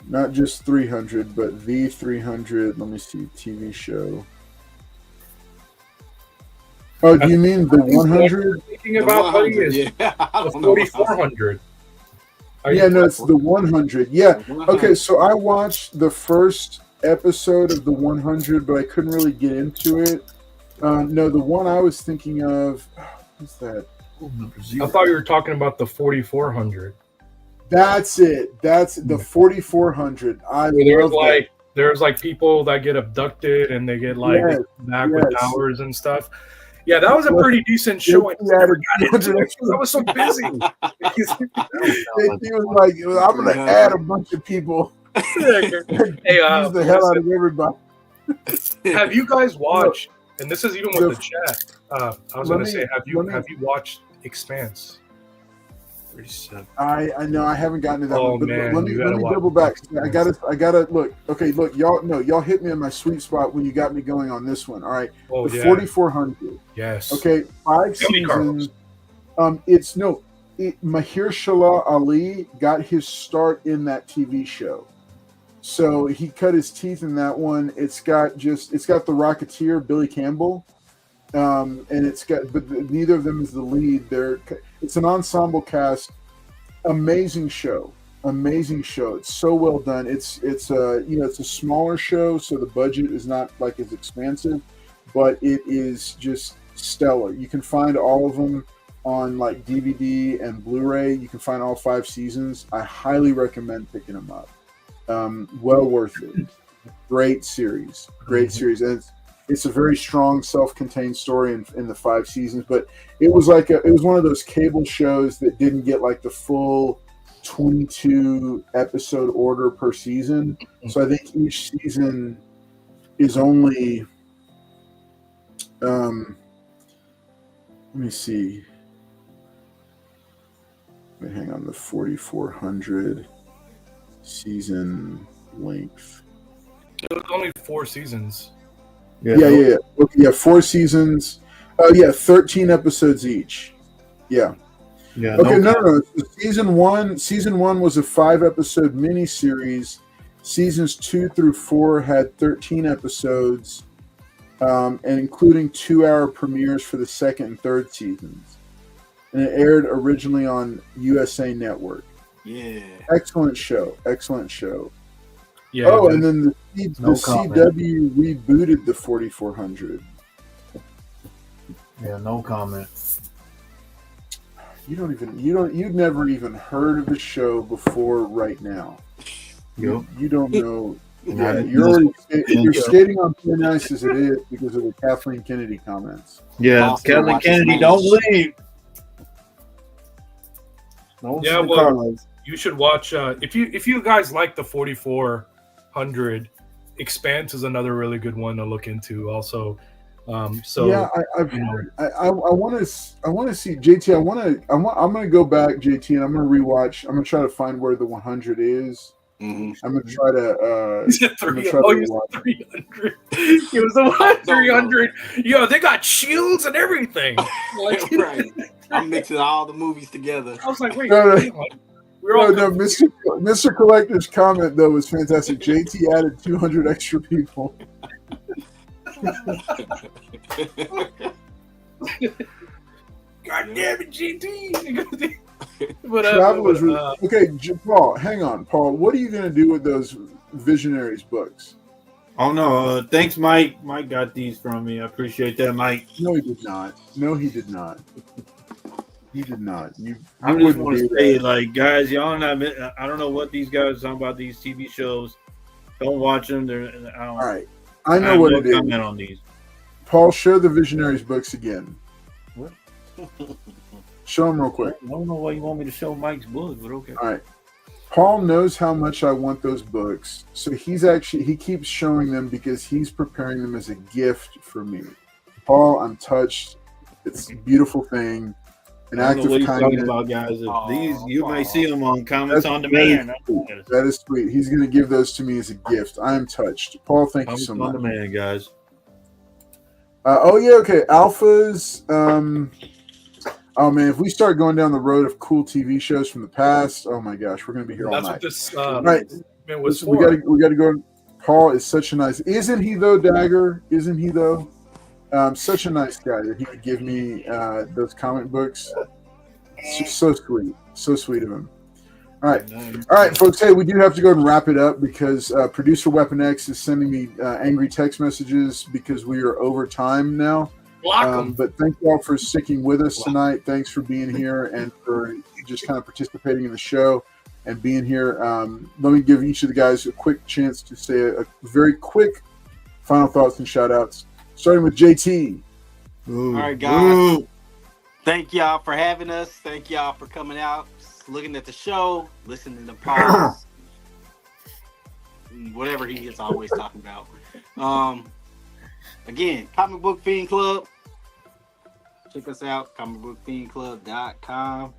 Not just 300, but the 300. Let me see, TV show. Oh, do you mean the 100? Thinking about the 4400. Yeah, no, it's the 100. Yeah. Okay, so I watched the first episode of the 100, but I couldn't really get into it. No, the one I was thinking of, what's that? I thought you were talking about the 4400. That's it. That's the 4400. There's like people that get abducted and they get back with powers and stuff. Yeah, that was a pretty decent show. I was so busy. He was like, I'm going to add a bunch of people. Hey, use the hell out of everybody. Have you guys watched, and this is even with the chat, I was going to say, have you watched Expanse? I know I haven't gotten to that one, but man, let me double back. I gotta look. Okay, look, y'all hit me in my sweet spot when you got me going on this one. All right, 4400. Yes. Okay, 5 seasons. Mahershala Ali got his start in that TV show, so he cut his teeth in that one. It's got the Rocketeer Billy Campbell. And but neither of them is the lead. It's an ensemble cast. Amazing show. It's so well done. It's a smaller show, so the budget is not like as expansive, but it is just stellar. You can find all of them on like DVD and Blu-ray. You can find all 5 seasons. I highly recommend picking them up. Well worth it. Great series, and it's a very strong, self-contained story in the 5 seasons, but it was one of those cable shows that didn't get like the full 22 episode order per season. So I think each season is only, let me see. Wait, hang on, the 4400 season length. It was only 4 seasons. Yeah. Okay, 4 seasons. 13 episodes each. Yeah. Okay, no. Season one was a 5-episode miniseries. Seasons 2 through 4 had 13 episodes, and including 2-hour premieres for the 2nd and 3rd seasons. And it aired originally on USA Network. Yeah. Excellent show. Yeah. Oh, and then the CW rebooted the 4400. Yeah, no comment. You've never even heard of the show before right now. Yep. You don't know. Yeah, you're skating on thin ice as it is because of the Kathleen Kennedy comments. Yeah, Kathleen Kennedy, don't leave. You should watch. If you guys like the 4400, Expanse is another really good one to look into. Also, So yeah, I want to see JT. I'm going to go back, JT, and I'm going to rewatch. I'm going to try to find where the 100 is. Mm-hmm. I'm going to try to. He said 300. He was the 300. Yo, they got shields and everything. Like, right. I'm mixing all the movies together. I was like, wait. No. Mr. Collector's comment though was fantastic. JT added 200 extra people. God damn it, GT. Travelers. Okay, Paul, hang on. Paul, what are you going to do with those Visionaries books? Oh, no. Thanks, Mike. Mike got these from me. I appreciate that, Mike. No, he did not. He did not. I just want to say, like, guys, y'all not. I don't know what these guys are talking about. These TV shows, don't watch them. All right, I know what it is. Comment on these. Paul, show the Visionaries books again. What? Show them real quick. I don't know why you want me to show Mike's books, but okay. All right. Paul knows how much I want those books, so he keeps showing them because he's preparing them as a gift for me. Paul, I'm touched. It's a beautiful thing. An act of kindness. Talking about, guys. These you might see them on Comments on Demand. That is sweet. He's going to give those to me as a gift. I am touched. Paul, thank you so much. On Demand, guys. Okay. Alphas. Oh man, if we start going down the road of cool TV shows from the past, oh my gosh, we're going to be here all night. That's right. what this was we got to go. Paul is such a nice. Isn't he though, Dagger? Isn't he though? Such a nice guy that he would give me those comic books. So sweet of him. All right, folks. Hey, we do have to go and wrap it up because producer Weapon X is sending me angry text messages because we are over time now. But thank you all for sticking with us tonight. Thanks for being here and for just kind of participating in the show and being here. Let me give each of the guys a quick chance to say a very quick final thoughts and shout outs. Starting with JT. All right, guys. Thank y'all for having us. Thank y'all for coming out, looking at the show, listening to Paul, whatever he is always talking about. Again, Comic Book Fiend Club. Check us out, comicbookfiendclub.com.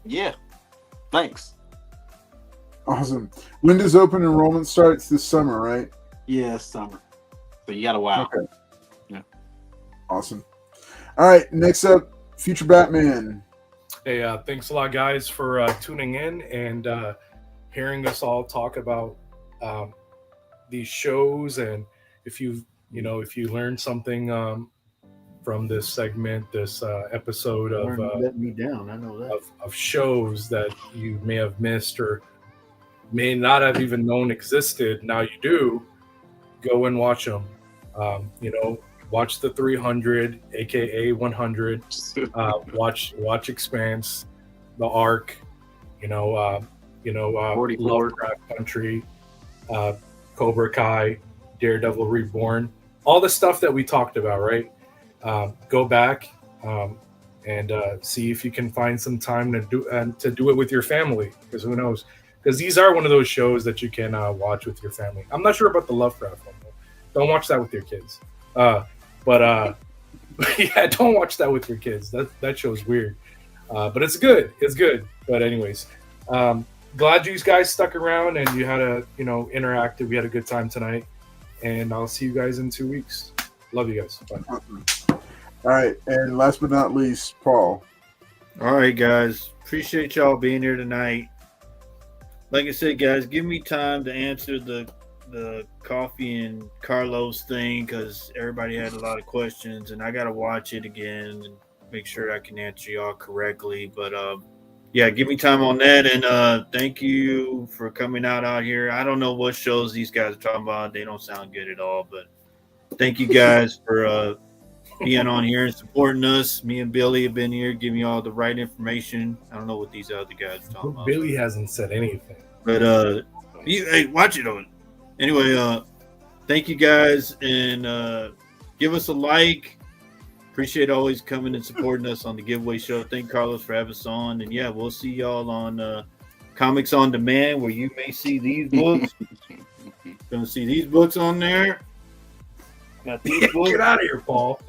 Yeah. Thanks. Awesome. When does open enrollment start? It's this summer, right? Yeah, summer. So you got a while. Okay. Yeah. Awesome. All right. Next up, Future Batman. Hey, thanks a lot, guys, for tuning in and hearing us all talk about these shows. And if you learned something from this segment, this episode of let me down. I know that of shows that you may have missed or may not have even known existed. Now you do. Go and watch them. Watch the 300, aka 100. Watch Expanse, the Ark. Lovecraft Country, Cobra Kai, Daredevil Reborn, all the stuff that we talked about, right? Go back and see if you can find some time to do it with your family, because who knows? Because these are one of those shows that you can watch with your family. I'm not sure about the Lovecraft one, though. Don't watch that with your kids. But yeah, don't watch that with your kids. That show's weird. But it's good. It's good. But anyways, glad you guys stuck around and you had interactive. We had a good time tonight. And I'll see you guys in 2 weeks. Love you guys. Bye. All right. And last but not least, Paul. All right, guys. Appreciate y'all being here tonight. Like I said, guys, give me time to answer the Coffee and Carlos thing because everybody had a lot of questions, and I got to watch it again and make sure I can answer y'all correctly. But, yeah, give me time on that. And thank you for coming out here. I don't know what shows these guys are talking about. They don't sound good at all. But thank you guys for being on here and supporting us. Me and Billy have been here giving you all the right information. I don't know what these other guys are talking about. Billy hasn't said anything. But hey, watch it on. Anyway, thank you guys. And give us a like. Appreciate always coming and supporting us on the giveaway show. Thank Carlos for having us on. And yeah, we'll see y'all on Comics on Demand, where you may see these books. Gonna see these books on there. Got these books. Get out of here, Paul.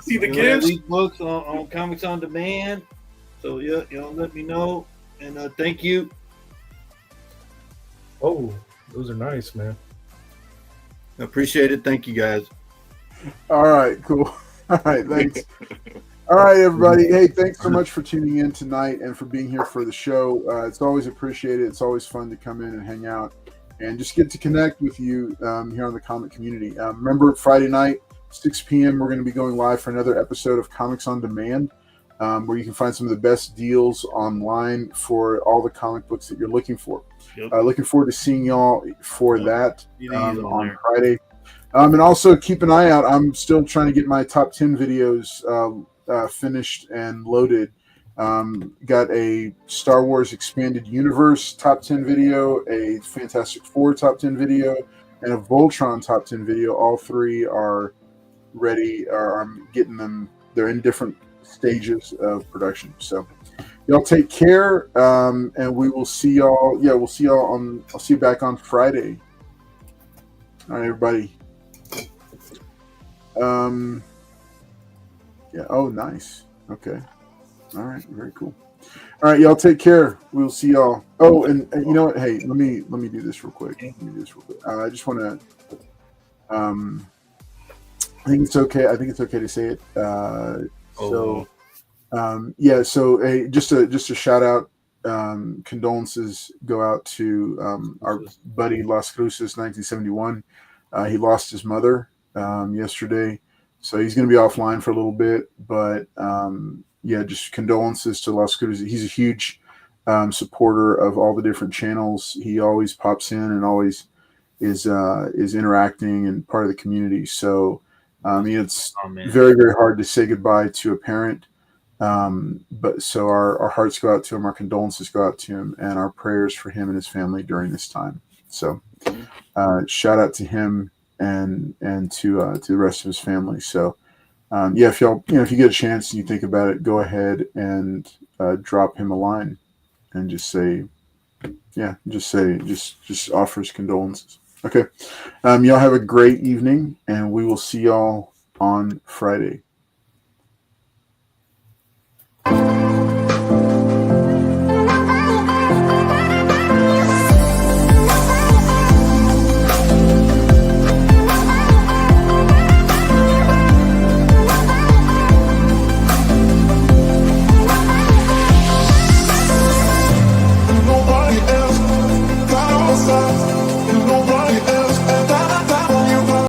See the gifts? gifts? These books on Comics on Demand. So yeah, y'all let me know, and thank you. Oh, those are nice, man. I appreciate it. Thank you, guys. All right, cool. All right, thanks. All right, everybody. Hey, thanks so much for tuning in tonight and for being here for the show. It's always appreciated. It's always fun to come in and hang out and just get to connect with you here on the comic community. Remember, Friday night, 6 p.m., we're going to be going live for another episode of Comics on Demand, where you can find some of the best deals online for all the comic books that you're looking for. Yep. Looking forward to seeing y'all for that on Friday. And also keep an eye out. I'm still trying to get my top 10 videos finished and loaded. Got a Star Wars Expanded Universe top 10 video, a Fantastic Four top 10 video, and a Voltron top 10 video. All three are ready, or I'm getting them. They're in different stages of production. So y'all take care, and we will see y'all. Yeah, we'll see y'all on. I'll see you back on Friday. All right, everybody. Yeah. Oh, nice. Okay. All right. Very cool. All right, y'all take care. We'll see y'all. Oh, and you know what? Hey, let me do this real quick. I just want to. I think it's okay. I think it's okay to say it. So, just a shout out. Condolences go out to our buddy Las Cruces, 1971. He lost his mother yesterday, so he's going to be offline for a little bit. But just condolences to Las Cruces. He's a huge supporter of all the different channels. He always pops in and always is interacting and part of the community. So it's very, very hard to say goodbye to a parent. But so our hearts go out to him, our condolences go out to him, and our prayers for him and his family during this time. So shout out to him and to the rest of his family. So if y'all, if you get a chance and you think about it, go ahead and drop him a line and just offer his condolences. Okay. Y'all have a great evening, and we will see y'all on Friday.